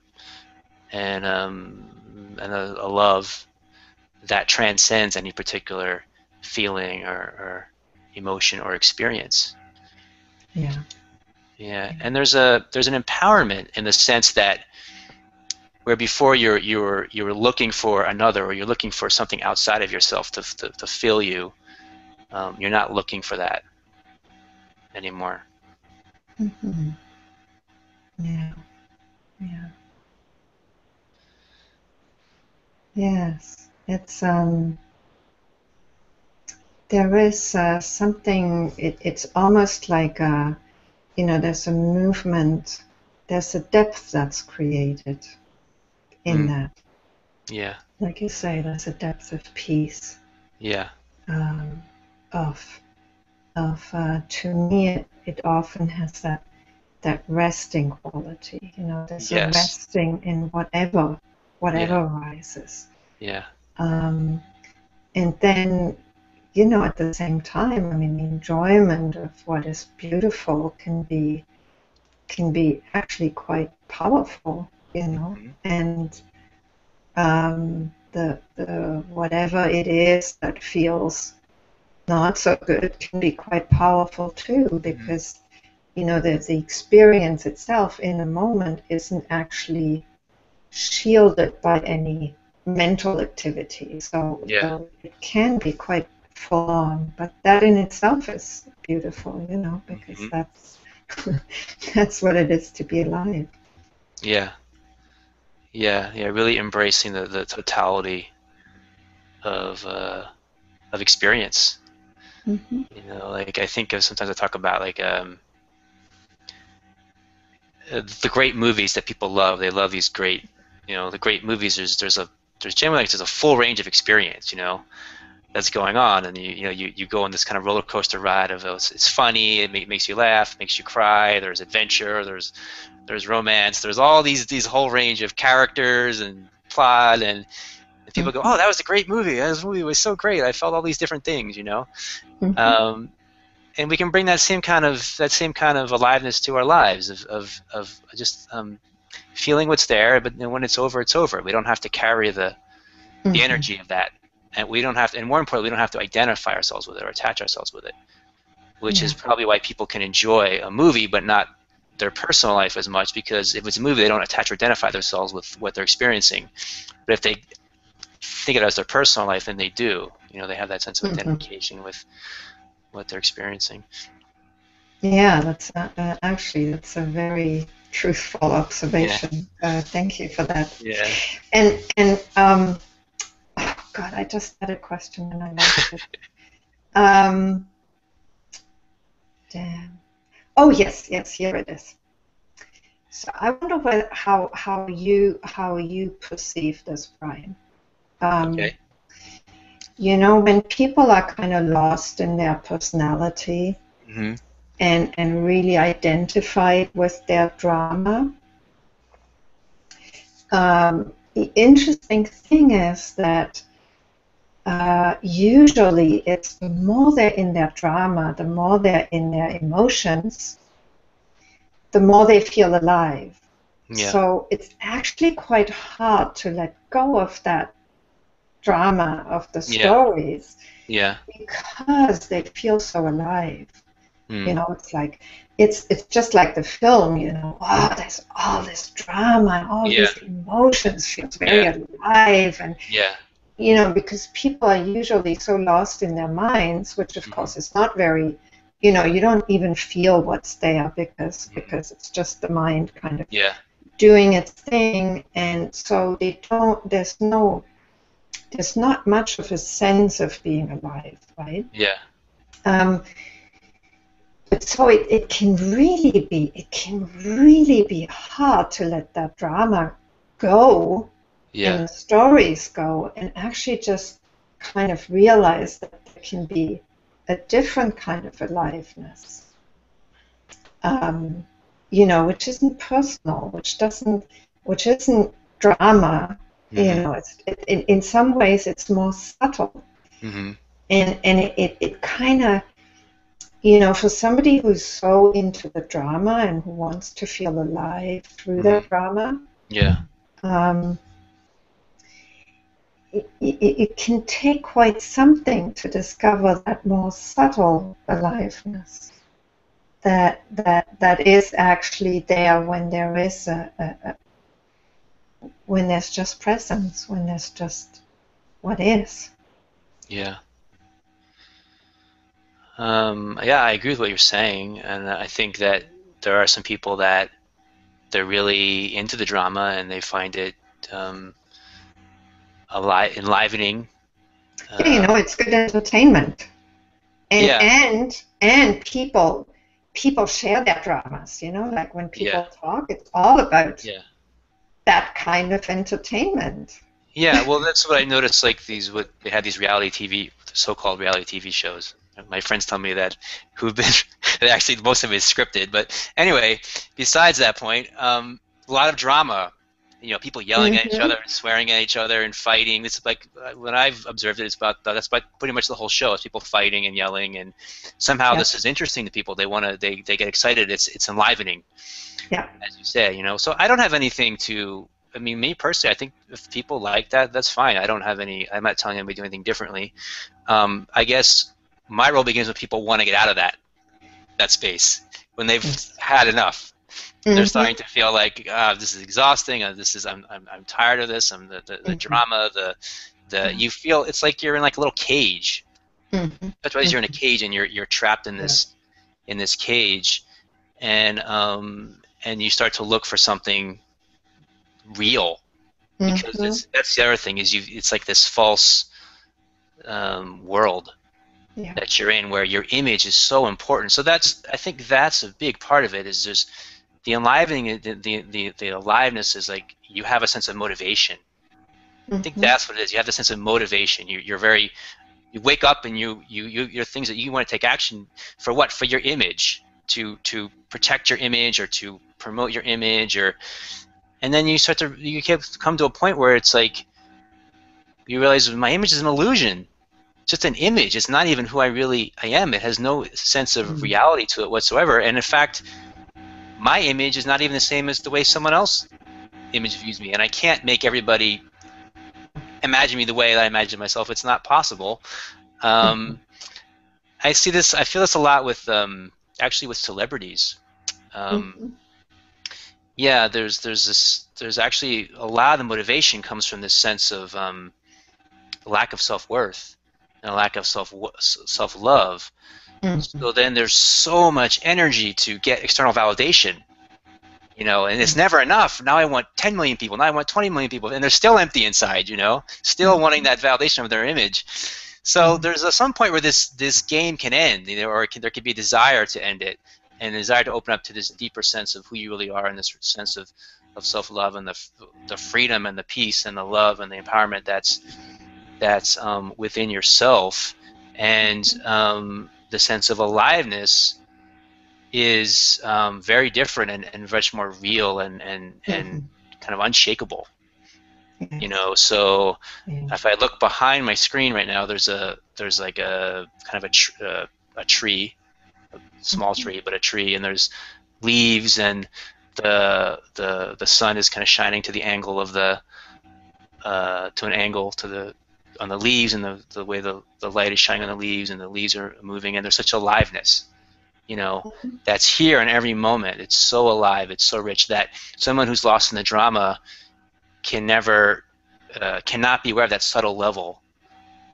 and a love that transcends any particular feeling or emotion or experience. Yeah. Yeah, and there's an empowerment in the sense that where before you're looking for another, or you're looking for something outside of yourself to fill you, you're not looking for that anymore. Yeah. Yeah. Yes. It's there is something. It's almost like there's a movement. There's a depth that's created in that. Yeah. Like you say, there's a depth of peace. Yeah. Um, of to me, it often has that resting quality. There's a Yes. resting in whatever Yeah. arises. Yeah. And then, at the same time, I mean, the enjoyment of what is beautiful can be actually quite powerful, and the whatever it is that feels not so good can be quite powerful too, because the experience itself in a moment isn't actually shielded by any mental activity. So Yeah. it can be quite full on, but that in itself is beautiful, because that's what it is to be alive. Yeah. Yeah. Yeah. Really embracing the totality of experience. Like I think sometimes I talk about like the great movies that people love. They love these great, the great movies. There's generally like there's a full range of experience, that's going on, and you go on this kind of roller coaster ride of it's funny, it makes you laugh, makes you cry. There's adventure, there's romance, there's all these whole range of characters and plot, and people go, oh, that was a great movie. This movie was so great. I felt all these different things, and we can bring that same kind of aliveness to our lives of just feeling what's there, but then when it's over, it's over. We don't have to carry the energy of that, and we don't have to, and more importantly, we don't have to identify ourselves with it or attach ourselves with it, which is probably why people can enjoy a movie but not their personal life as much, because if it's a movie, they don't attach or identify themselves with what they're experiencing. But if they think of it as their personal life, then they do. You know, they have that sense of identification with what they're experiencing. Yeah, that's actually that's a very truthful observation. Thank you for that. Yeah. And oh God, I just had a question and I lost it. Damn. Oh yes, here it is. So I wonder how you perceive this, Brian. Okay. You know, when people are kind of lost in their personality and really identified with their drama, the interesting thing is that usually it's the more they're in their drama, the more they're in their emotions, the more they feel alive. Yeah. So it's actually quite hard to let go of that drama of the stories, because they feel so alive. You know, it's like it's just like the film. You know, oh, there's all this drama, all these emotions, feels very alive, and you know, because people are usually so lost in their minds, which of course is not very. You know, you don't even feel what's there because it's just the mind kind of doing its thing, and so they don't. There's not much of a sense of being alive, right? Yeah. But so it can really be hard to let that drama go and the stories go, and actually just kind of realize that there can be a different kind of aliveness, you know, which isn't personal, which isn't drama. You know, in some ways it's more subtle, and it kind of, you know, for somebody who's so into the drama and who wants to feel alive through that drama, it can take quite something to discover that more subtle aliveness that is actually there when there is when there's just presence, when there's just what is. Yeah. Yeah, I agree with what you're saying, and I think that there are some people that they're really into the drama and they find it enlivening. Yeah, you know, it's good entertainment, and people share their dramas. You know, like when people talk, it's all about that kind of entertainment. Yeah, well, that's what I noticed. Like they had these reality TV, so-called reality TV shows. My friends tell me that who've been actually most of it is scripted. But anyway, besides that point, a lot of drama. You know, people yelling at each other and swearing at each other and fighting. It's like when I've observed it, that's about pretty much the whole show. It's people fighting and yelling, and somehow this is interesting to people. They get excited. It's enlivening. Yeah. As you say, you know. So I don't have anything to. I mean, me personally, I think if people like that, that's fine. I don't have any. I'm not telling anybody to do anything differently. I guess my role begins when people want to get out of that space, when they've had enough. They're starting to feel like this is exhausting. I'm tired of this. The drama. You feel it's like you're in like a little cage. That's why you're in a cage and you're trapped in this cage, and you start to look for something real, because that's the other thing is it's like this false world that you're in, where your image is so important. So I think that's a big part of it. Is there's the enlivening, the aliveness is like you have a sense of motivation. I think that's what it is. You have the sense of motivation. You wake up and you're things that you want to take action for. What? For your image, to protect your image or to promote your image, and then you come to a point where it's like you realize my image is an illusion. It's just an image. It's not even who I am. It has no sense of reality to it whatsoever. And in fact, my image is not even the same as the way someone else image views me. And I can't make everybody imagine me the way that I imagine myself. It's not possible. I feel this a lot with actually with celebrities. Yeah, there's actually a lot of the motivation comes from this sense of lack of self-worth and a lack of self-love. Mm-hmm. So then there's so much energy to get external validation, and it's never enough. Now I want 10 million people, now I want 20 million people, and they're still empty inside, still wanting that validation of their image. So Mm-hmm. there's some point where this game can end, or there could be a desire to end it, and a desire to open up to this deeper sense of who you really are, and this sense of self-love, and the freedom and the peace and the love and the empowerment that's within yourself, and the sense of aliveness is very different, and much more real, and Mm-hmm. kind of unshakable. Yes. So Yes. if I look behind my screen right now, there's like a kind of a tree, a small Mm-hmm. tree, but a tree, and there's leaves, and the sun is kind of shining to the angle of the to an angle to the on the leaves, and the way the light is shining on the leaves, and the leaves are moving, and there's such aliveness, you know, that's here in every moment. It's so alive, it's so rich that someone who's lost in the drama can never cannot be aware of that subtle level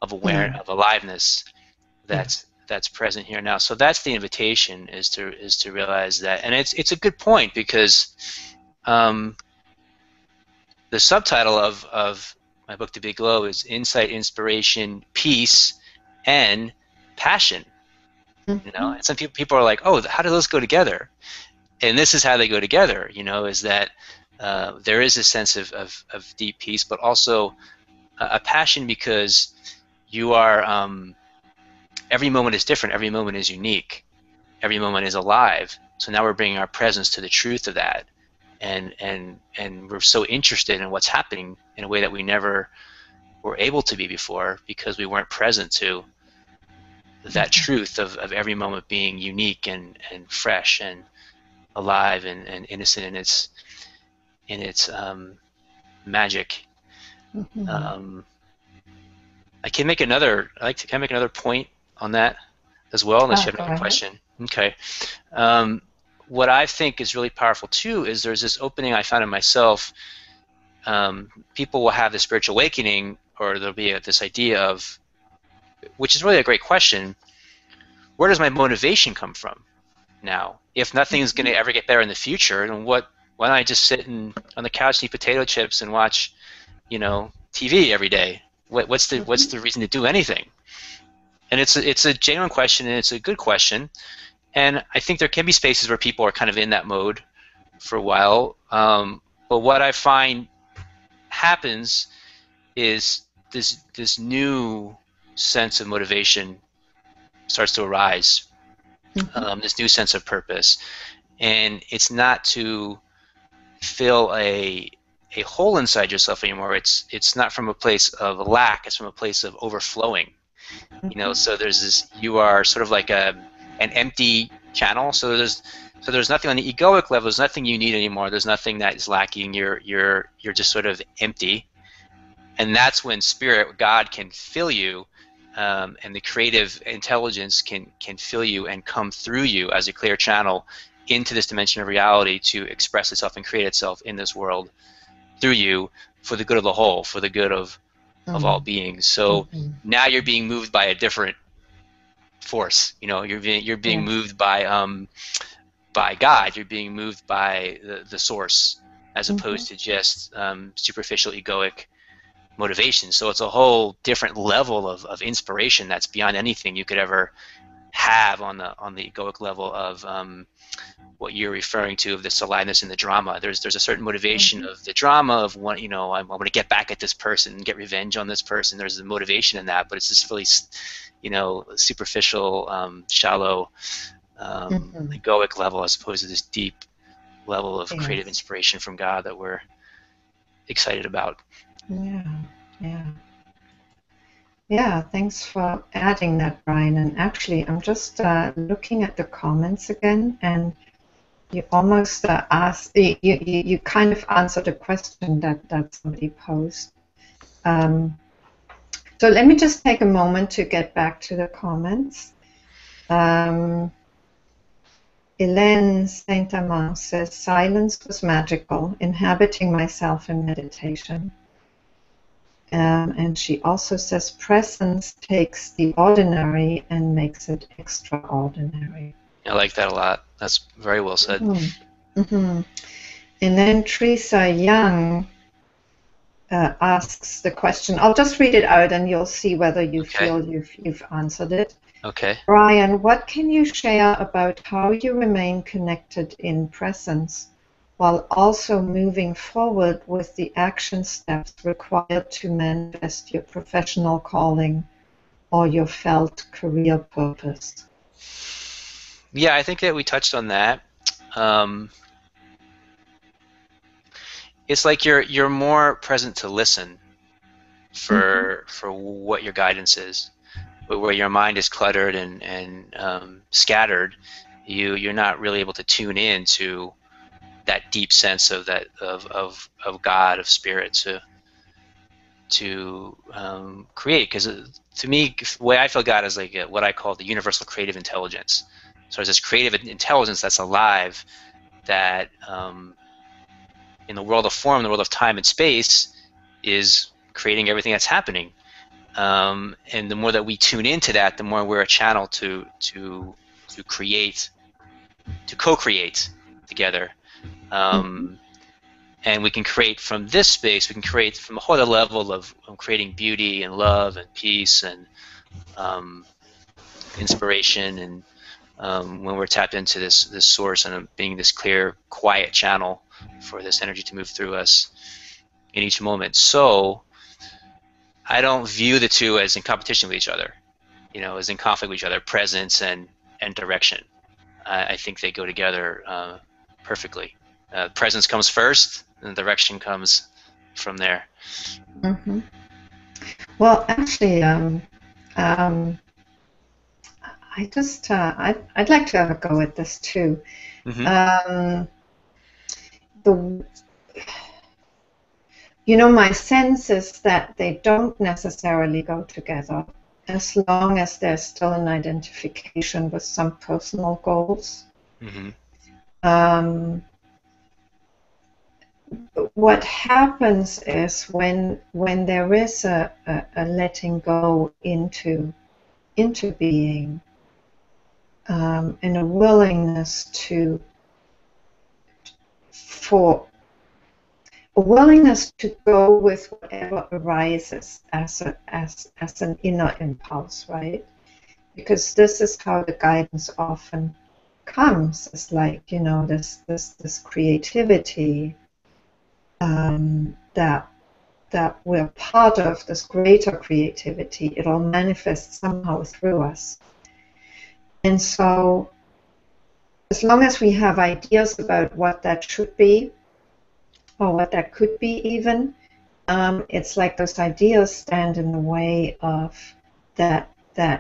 of Mm. of aliveness Yes. that's present here now. So that's the invitation, is to realize that, and it's a good point, because um, the subtitle of my book, The Big Glow, is Insight, Inspiration, Peace, and Passion. Mm-hmm. And some people are like, oh, how do those go together? And this is how they go together. Is that there is a sense of deep peace, but also a passion, because you are every moment is different, every moment is unique, every moment is alive. So now we're bringing our presence to the truth of that, and we're so interested in what's happening in a way that we never were able to be before, because we weren't present to that truth of every moment being unique, and fresh, and alive, and innocent in its magic. Mm-hmm. Um, can I make another point on that as well, unless you have Go another ahead. question. Okay. Um, what I think is really powerful too is there's this opening I found in myself. People will have this spiritual awakening, or there'll be this idea of, which is really a great question, where does my motivation come from now? If nothing's going to ever get better in the future, then why don't I just sit on the couch, eat potato chips, and watch, TV every day? What's Mm-hmm. the reason to do anything? And it's a genuine question, and it's a good question. And I think there can be spaces where people are kind of in that mode for a while. But what I find happens is this new sense of motivation starts to arise, Mm-hmm. this new sense of purpose, and it's not to fill a hole inside yourself anymore. It's not from a place of lack. It's from a place of overflowing. So there's this. You are sort of like an empty channel. So there's nothing on the egoic level. There's nothing you need anymore. There's nothing that is lacking. You're just sort of empty, and that's when Spirit, God, can fill you, and the creative intelligence can fill you and come through you as a clear channel into this dimension of reality to express itself and create itself in this world through you, for the good of the whole, for the good of all beings. So Mm-hmm. now you're being moved by a different force. You're being Yes. moved by God. You're being moved by the source, as Mm-hmm. opposed to just superficial egoic motivation. So it's a whole different level of inspiration that's beyond anything you could ever have on the egoic level of what you're referring to, of this aliveness in the drama. There's a certain motivation Mm-hmm. of the drama of I want to get back at this person and get revenge on this person. There's a motivation in that, but it's this really superficial, shallow, Mm-hmm. egoic level, as opposed to this deep level of creative Yes. inspiration from God that we're excited about. Yeah. Yeah. Yeah. Thanks for adding that, Brian. And actually, I'm just looking at the comments again, and you almost asked, you kind of answered a question that somebody posed. Um, so let me just take a moment to get back to the comments. Um, Hélène Saint-Amand says, silence was magical, inhabiting myself in meditation. And she also says, presence takes the ordinary and makes it extraordinary. I like that a lot. That's very well said. Mm-hmm. And then Teresa Young asks the question. I'll just read it out and you'll see whether you feel you've answered it. Okay. Brian, what can you share about how you remain connected in presence while also moving forward with the action steps required to manifest your professional calling or your felt career purpose? Yeah, I think that we touched on that. It's like you're more present to listen for what your guidance is. But where your mind is cluttered and scattered, you're not really able to tune in to that deep sense of that of God, of spirit, to create. Because to me, the way I feel God is like what I call the universal creative intelligence. So there's this creative intelligence that's alive, that in the world of form, the world of time and space, is creating everything that's happening. And the more that we tune into that, the more we're a channel to create, to co-create together. And we can create from this space. We can create from a whole other level of creating beauty and love and peace and inspiration. And when we're tapped into this source and being this clear, quiet channel for this energy to move through us in each moment. So I don't view the two as in competition with each other, as in conflict with each other, presence and direction. I think they go together perfectly. Presence comes first, and direction comes from there. Mm-hmm. Well, actually, I'd like to have a go at this too. Mm-hmm. My sense is that they don't necessarily go together as long as there's still an identification with some personal goals. Mm-hmm. What happens is when there is a letting go into being, and a willingness to go with whatever arises as an inner impulse, right? Because this is how the guidance often comes. It's like, this creativity that we're part of, this greater creativity. It'll manifest somehow through us. And so as long as we have ideas about what that should be, or what that could be even, it's like those ideas stand in the way of that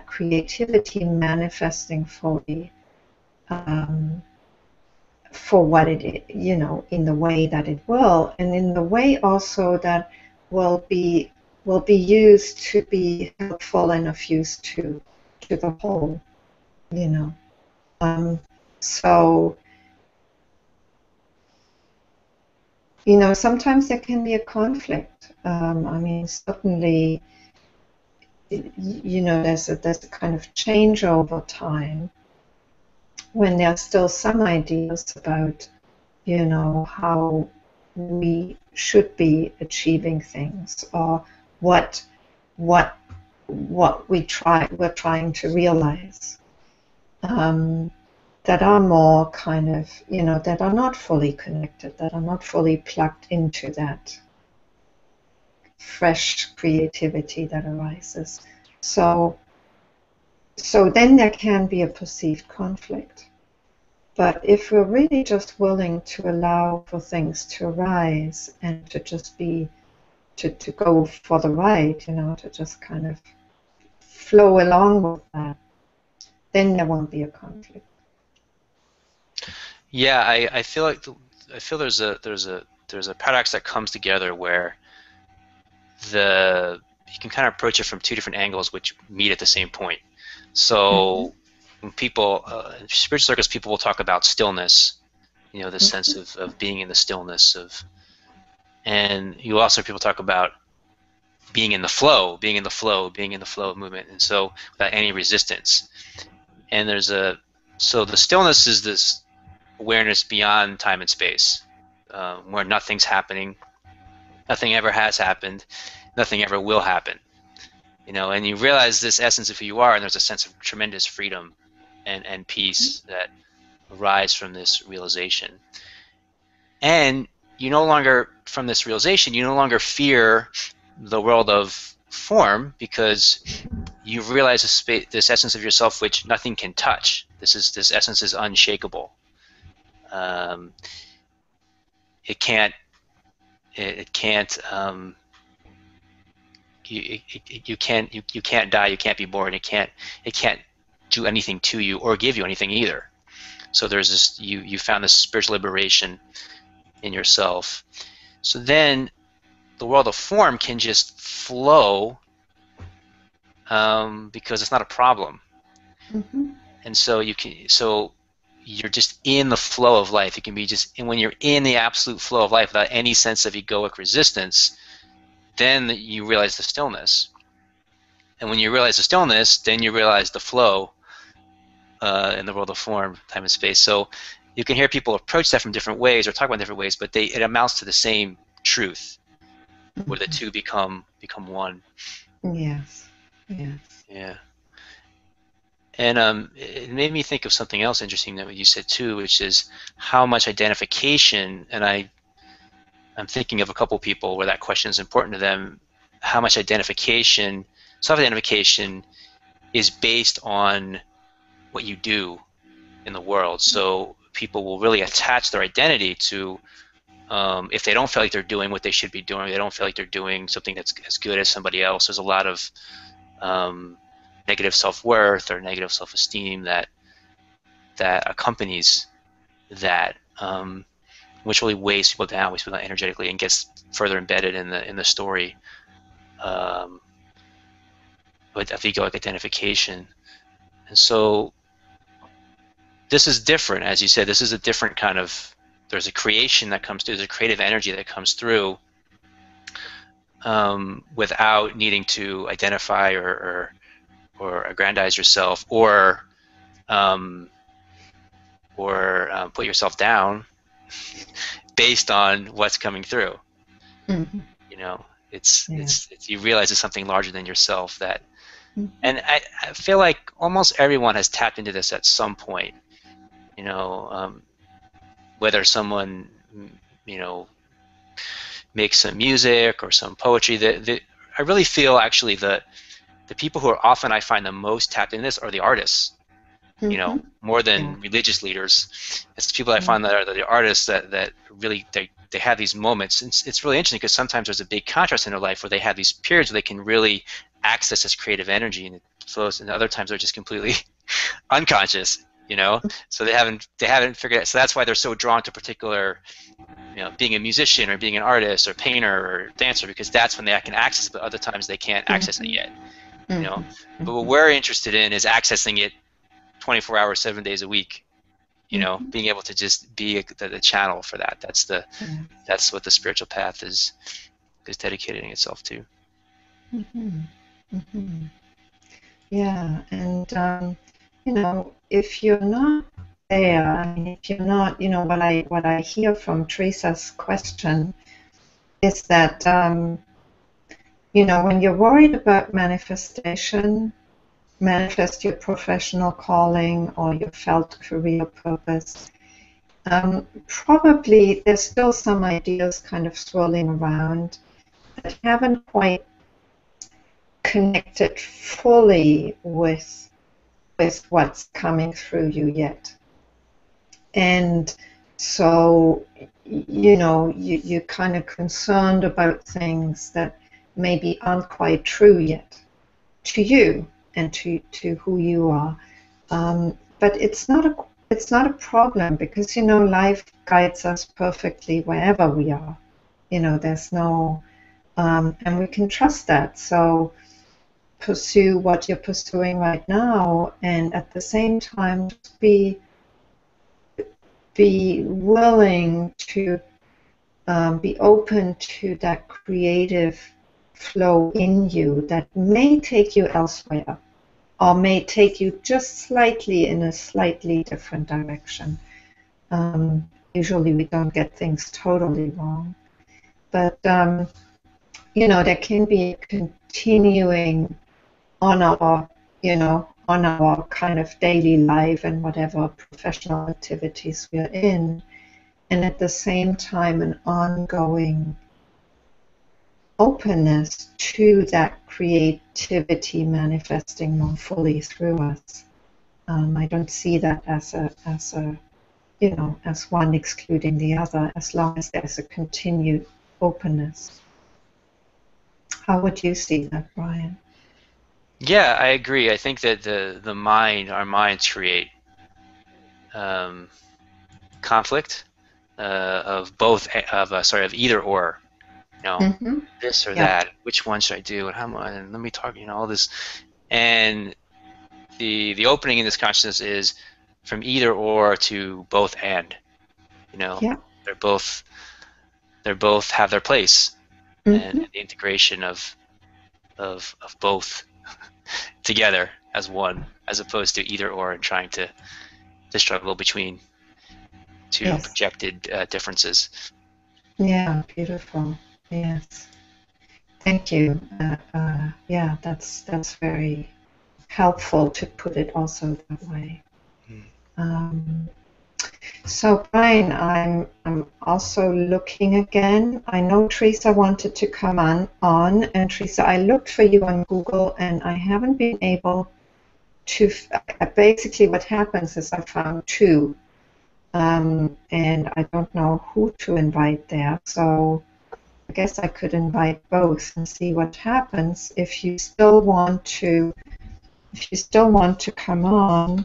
creativity manifesting for what it is, in the way that it will, and in the way also that will be used to be helpful and of use to the whole, so sometimes there can be a conflict. Certainly, there's a kind of change over time when there's still some ideas about, how we should be achieving things, or what we're trying to realize, that are more kind of, that are not fully connected, that are not fully plugged into that fresh creativity that arises. So then there can be a perceived conflict. But if we're really just willing to allow for things to arise and to just be, to go for the ride, to just kind of flow along with that, then there won't be a conflict. Yeah, I feel there's a paradox that comes together where you can kind of approach it from two different angles which meet at the same point. So when people, in spiritual circles, people will talk about stillness, you know, the sense of being in the stillness of, and you also people talk about being in the flow, being in the flow, being in the flow of movement, and so without any resistance. And there's a, so the stillness is this awareness beyond time and space, where nothing's happening, nothing ever has happened, nothing ever will happen, you know, and you realize this essence of who you are, and there's a sense of tremendous freedom and peace that arise from this realization. And you no longer, from this realization, you no longer fear the world of form, because you've realized this essence of yourself which nothing can touch. This essence is unshakable. It can't. It can't. You can't. You can't die. You can't be born. It can't. It can't do anything to you or give you anything either. So there's this. You found this spiritual liberation in yourself. So then the world of form can just flow, because it's not a problem. And so you can, so you're just in the flow of life. It can be just, and when you're in the absolute flow of life without any sense of egoic resistance, then you realize the stillness. And when you realize the stillness, then you realize the flow in the world of form, time and space. So you can hear people approach that from different ways or talk about different ways, but it amounts to the same truth, where the two become one. Yes. Yes. Yeah. And it made me think of something else interesting that you said too, which is how much identification, and I'm thinking of a couple people where that question is important to them, how much identification, self-identification, is based on what you do in the world. So people will really attach their identity to, if they don't feel like they're doing what they should be doing, they don't feel like they're doing something that's as good as somebody else. There's a lot of negative self-worth or negative self-esteem that accompanies that, which really weighs people down energetically, and gets further embedded in the story of egoic identification. And so this is different, as you said. This is a different kind of, there's a creation that comes through, there's a creative energy that comes through, without needing to identify or aggrandize yourself or put yourself down based on what's coming through. You know, it's you realize it's something larger than yourself that, and I feel like almost everyone has tapped into this at some point. You know, whether someone, you know, makes some music or some poetry, I really feel actually that the people who are often, I find, the most tapped into this are the artists. You know, more than religious leaders. It's the people I find that are the artists that really, they have these moments. It's really interesting because sometimes there's a big contrast in their life where they have these periods where they can really access this creative energy, and it flows, and other times they're just completely unconscious, you know. So they haven't figured it. So that's why they're so drawn to particular, you know, being a musician or being an artist or painter or dancer, because that's when they can access it, but other times they can't access it yet, you know. But what we're interested in is accessing it 24 hours, 7 days a week, you know, being able to just be the channel for that. That's what the spiritual path is dedicating itself to. Yeah, and you know, if you're not there, I mean, if you're not, you know, what I hear from Teresa's question is that you know, when you're worried about manifestation, manifest your professional calling or your felt career purpose, probably there's still some ideas kind of swirling around that haven't quite connected fully with what's coming through you yet. And so, you know, you're kind of concerned about things that maybe aren't quite true yet to you and to who you are. But it's not a problem, because, you know, life guides us perfectly wherever we are. You know, there's no, and we can trust that. So pursue what you're pursuing right now, and at the same time just be willing to be open to that creative flow in you that may take you elsewhere, or may take you just slightly in a slightly different direction. Usually we don't get things totally wrong, but you know, there can be continuing on our, you know, on our kind of daily life and whatever professional activities we're in, and at the same time an ongoing openness to that creativity manifesting more fully through us. I don't see that as a you know, as one excluding the other, as long as there's a continued openness. How would you see that, Brian? Yeah, I agree. I think that the mind, our minds create conflict of both of either or. You know, this or Yeah. that. Which one should I do? And how much? And let me talk. You know, all this. And the opening in this consciousness is from either or to both and. You know, Yeah. they're both have their place, and the integration of both together as one, as opposed to either or and trying to struggle between two projected differences. Yeah, beautiful. Yes, thank you. Yeah, that's very helpful to put it also that way. So Brian, I'm also looking again. I know Teresa wanted to come on, and Teresa, I looked for you on Google, and I haven't been able to. Basically, what happens is I found two, and I don't know who to invite there. So I guess I could invite both and see what happens. If you still want to come on,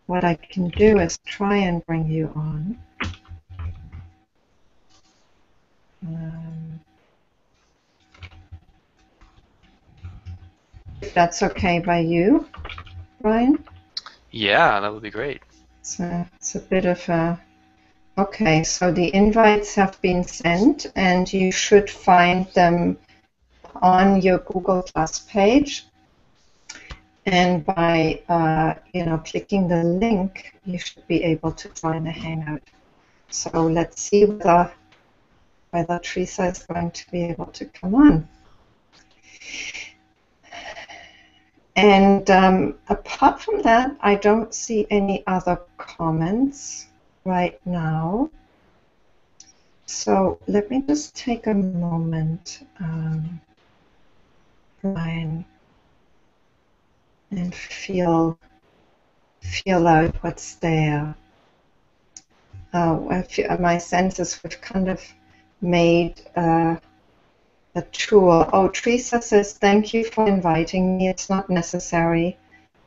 what I can do is try and bring you on. If that's okay by you, Brian? Yeah, that would be great. It's a bit of a... Okay, so the invites have been sent, and you should find them on your Google Plus page. And by clicking the link, you should be able to join the Hangout. So let's see whether Teresa is going to be able to come on. And apart from that, I don't see any other comments right now. So let me just take a moment, Brian, and feel out what's there. My sense is we've kind of made a tour. Oh, Teresa says, thank you for inviting me. It's not necessary.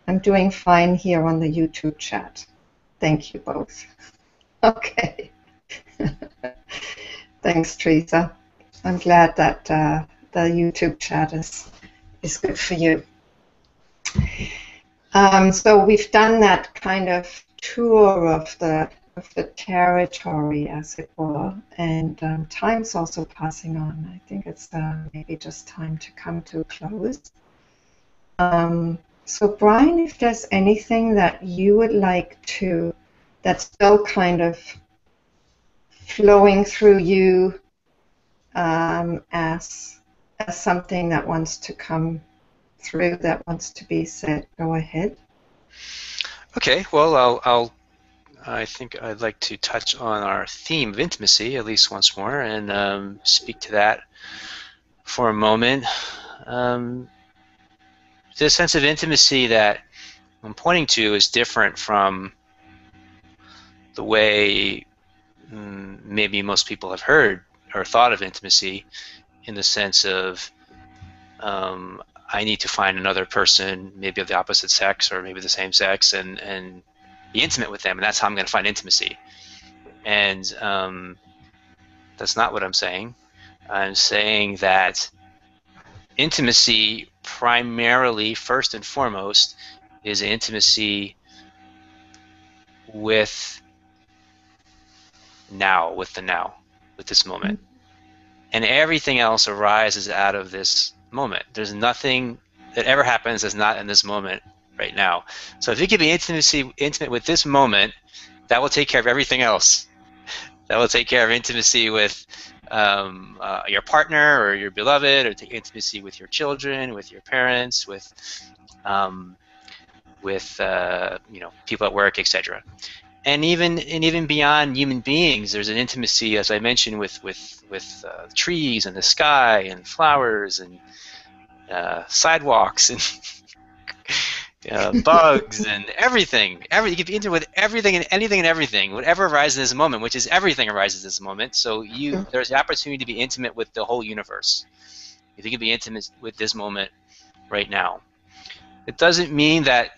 I'm doing fine here on the YouTube chat. Thank you both. Okay. Thanks, Teresa. I'm glad that the YouTube chat is good for you. So we've done that kind of tour of the territory, as it were, and time's also passing on. I think it's maybe just time to come to a close. So Brian, if there's anything that you would like to, that's still kind of flowing through you as something that wants to come through, that wants to be said, go ahead. Okay, well, I think I'd like to touch on our theme of intimacy at least once more and speak to that for a moment. The sense of intimacy that I'm pointing to is different from the way maybe most people have heard or thought of intimacy, in the sense of I need to find another person, maybe of the opposite sex or maybe the same sex, and be intimate with them, and that's how I'm going to find intimacy. And that's not what I'm saying. I'm saying that intimacy primarily, first and foremost, is intimacy with now, with the now, with this moment. And everything else arises out of this moment. There's nothing that ever happens that's not in this moment right now. So if you can be intimate with this moment, that will take care of everything else. That will take care of intimacy with your partner or your beloved, or take intimacy with your children, with your parents, with people at work, etc. And even beyond human beings, there's an intimacy, as I mentioned, with trees and the sky and flowers and sidewalks and bugs and everything. You can be intimate with everything and anything and everything, whatever arises in this moment, which is everything arises in this moment. So there's the opportunity to be intimate with the whole universe. If you can be intimate with this moment right now, it doesn't mean that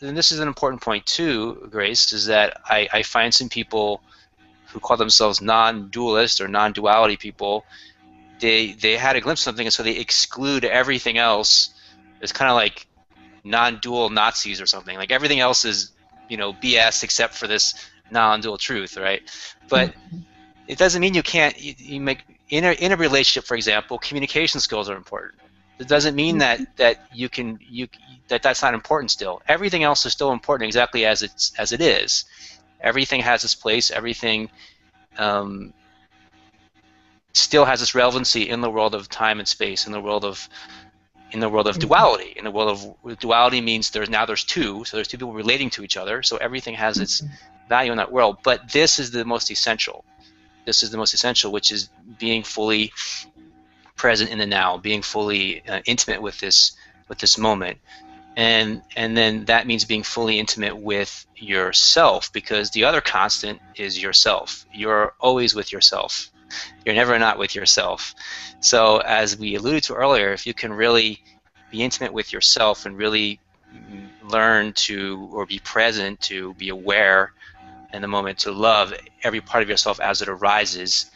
and this is an important point too, Grace, is that I find some people who call themselves non-dualist or non-duality people, they had a glimpse of something, and so they exclude everything else. It's kind of like non-dual Nazis or something. Like everything else is, BS except for this non-dual truth, right? But it doesn't mean you can't. You make in a relationship, for example, communication skills are important. It doesn't mean that that's not important still. Everything else is still important exactly as it is. Everything has its place. Everything still has its relevancy in the world of time and space, in the world of duality. In the world of duality means there's two, so there's two people relating to each other. So everything has its value in that world. But this is the most essential. This is the most essential, which is being fully present in the now, being fully intimate with this moment, and then that means being fully intimate with yourself, because the other constant is yourself. You're always with yourself. You're never not with yourself. So as we alluded to earlier, if you can really be intimate with yourself and really learn to, or be present to, be aware in the moment, to love every part of yourself as it arises,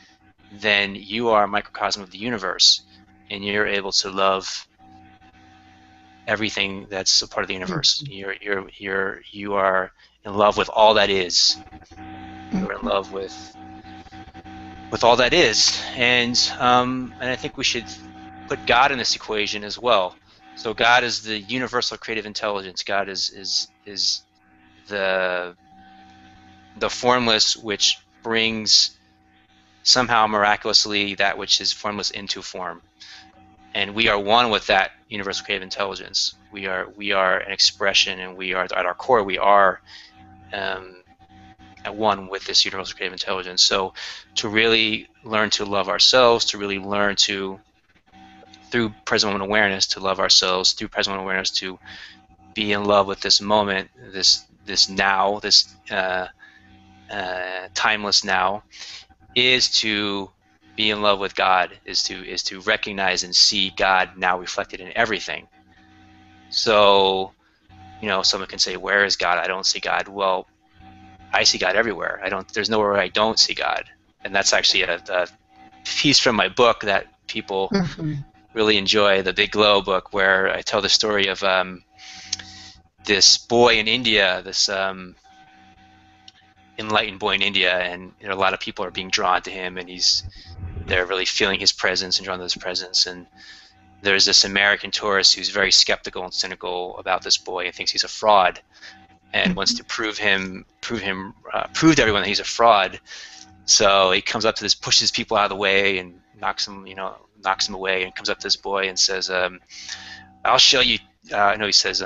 then you are a microcosm of the universe, and you're able to love everything that's a part of the universe. You are in love with all that is. You're in love with all that is, and I think we should put God in this equation as well. So God is the universal creative intelligence. God is the formless, which brings somehow miraculously that which is formless into form, and we are one with that universal creative intelligence. We are an expression, and we are at our core. We are at one with this universal creative intelligence. So to really learn to love ourselves, to really learn to, through present moment awareness, to love ourselves, through present moment awareness, to be in love with this moment, this now, this timeless now, is to be in love with God, is to recognize and see God now reflected in everything. So, someone can say, where is God? I don't see God. Well, I see God everywhere. There's nowhere I don't see God. And that's actually a piece from my book that people really enjoy, the Big Glow book, where I tell the story of this boy in India, this enlightened boy in India, and a lot of people are being drawn to him, and they're really feeling his presence and drawn to his presence. And there's this American tourist who's very skeptical and cynical about this boy and thinks he's a fraud, and wants to prove to everyone that he's a fraud. So he comes up to this, pushes people out of the way, and knocks him away, and comes up to this boy and says, "I'll show you." He says,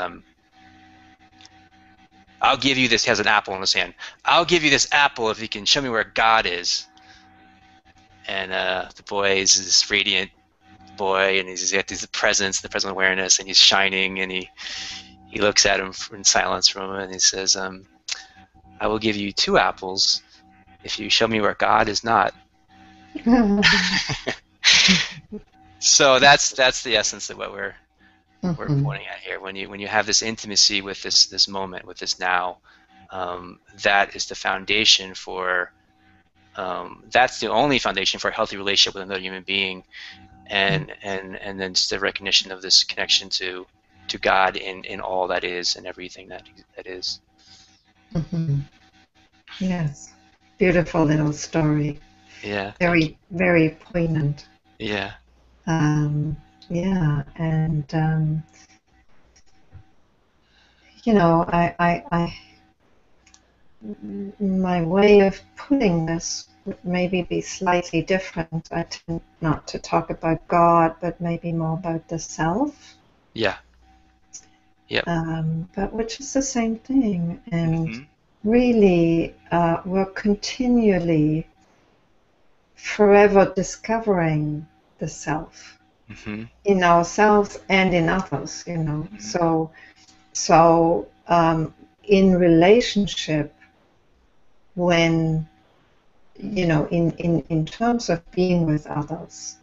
"I'll give you this." He has an apple in his hand. "I'll give you this apple if you can show me where God is." And the boy is this radiant boy, and he's got the present awareness, and he's shining, and he looks at him in silence for a moment, and he says, "I will give you 2 apples if you show me where God is not." So that's the essence of what we're pointing at here. When you have this intimacy with this moment, with this now, that is the foundation for. That's the only foundation for a healthy relationship with another human being, and then just the recognition of this connection to God in all that is and everything that is. Mm-hmm. Yes. Beautiful little story. Yeah. Very, very poignant. Yeah. Yeah, and my way of putting this would maybe be slightly different. I tend not to talk about God, but maybe more about the self. Yeah. Yep. But which is the same thing, and Mm-hmm. really, we're continually, forever discovering the self Mm-hmm. in ourselves and in others. Mm-hmm. So in relationship, when in terms of being with others,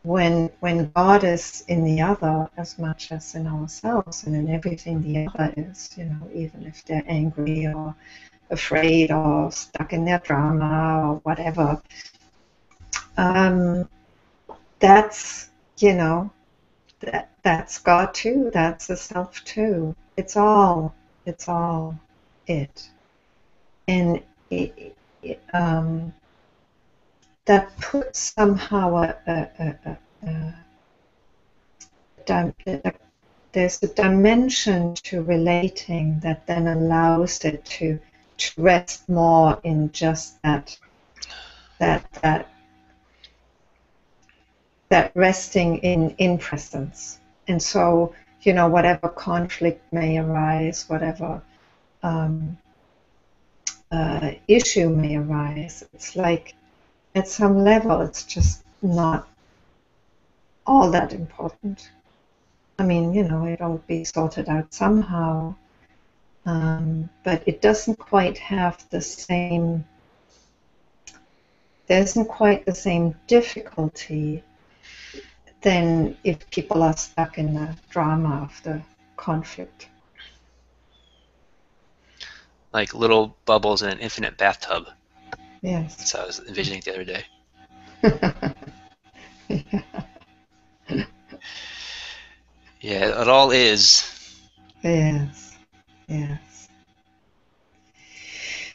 when God is in the other as much as in ourselves and in everything the other is, even if they're angry or afraid or stuck in their drama or whatever, that's that's God too. That's the self too. It's all it, and that puts somehow there's a dimension to relating that then allows it to rest more in just that resting in presence. And so, whatever conflict may arise, whatever issue may arise, it's like at some level it's just not all that important. I mean, it'll be sorted out somehow, but it doesn't quite have the same, there isn't quite the same difficulty than if people are stuck in the drama of the conflict. Like little bubbles in an infinite bathtub. Yes. That's how I was envisioning it the other day. Yeah, it all is. Yes. Yes.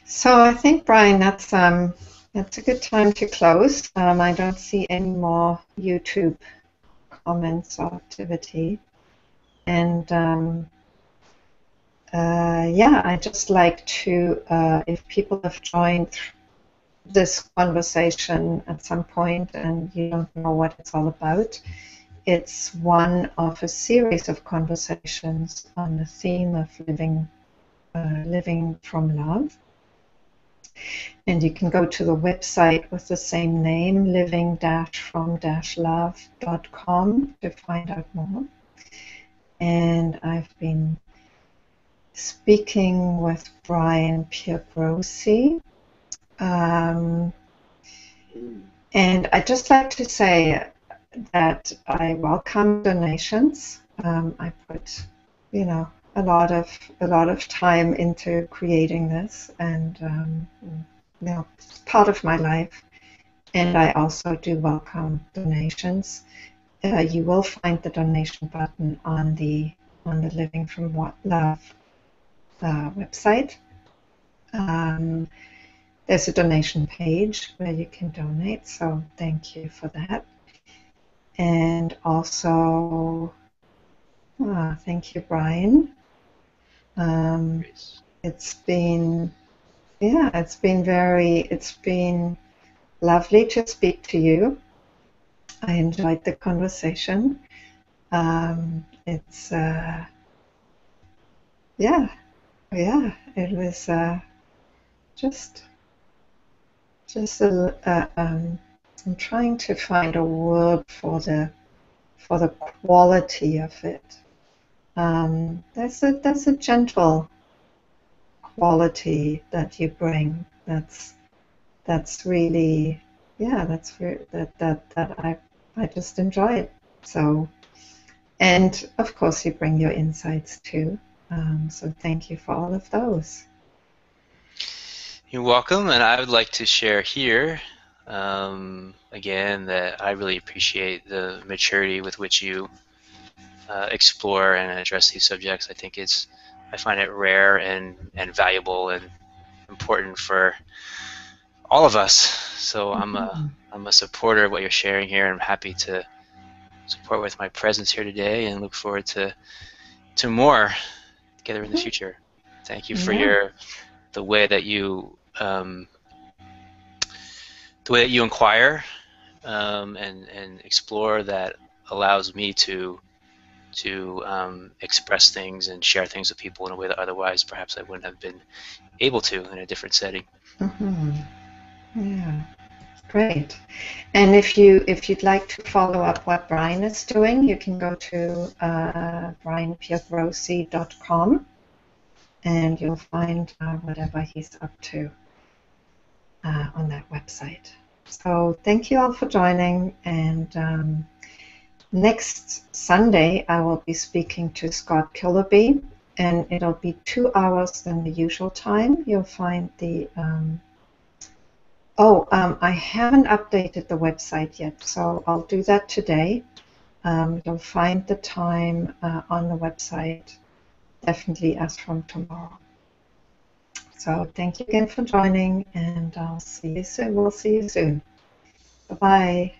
So I think, Brian, that's a good time to close. I don't see any more YouTube comments or activity. And I'd just like to, if people have joined this conversation at some point and you don't know what it's all about, it's one of a series of conversations on the theme of living from love. And you can go to the website with the same name, living-from-love.com, to find out more. And I've been speaking with Brian Piergrossi. And I'd just like to say that I welcome donations. I put, a lot of time into creating this, and it's part of my life. And I also do welcome donations. You will find the donation button on the Living from Love website. There's a donation page where you can donate, so thank you for that. And also, thank you, Brian. It's been lovely to speak to you. I enjoyed the conversation. It was I'm trying to find a word for the quality of it. There's a gentle quality that you bring. That's really, that I just enjoy it. So, and of course you bring your insights too. So thank you for all of those. You're welcome, and I would like to share here again, that I really appreciate the maturity with which you explore and address these subjects. I find it rare and valuable and important for all of us. So I'm a supporter of what you're sharing here. I'm happy to support with my presence here today, and look forward to more together in the future. Thank you for Yeah. the way that you inquire and explore, that allows me to express things and share things with people in a way that otherwise perhaps I wouldn't have been able to in a different setting. Yeah. Great. And if you'd like to follow up what Brian is doing, you can go to brianpiergrossi.com, and you'll find whatever he's up to on that website. So thank you all for joining, and next Sunday I will be speaking to Scott Killerby, and it'll be 2 hours than the usual time. You'll find the I haven't updated the website yet, so I'll do that today. You'll find the time on the website, definitely as from tomorrow. So thank you again for joining, and I'll see you soon. We'll see you soon. Bye-bye.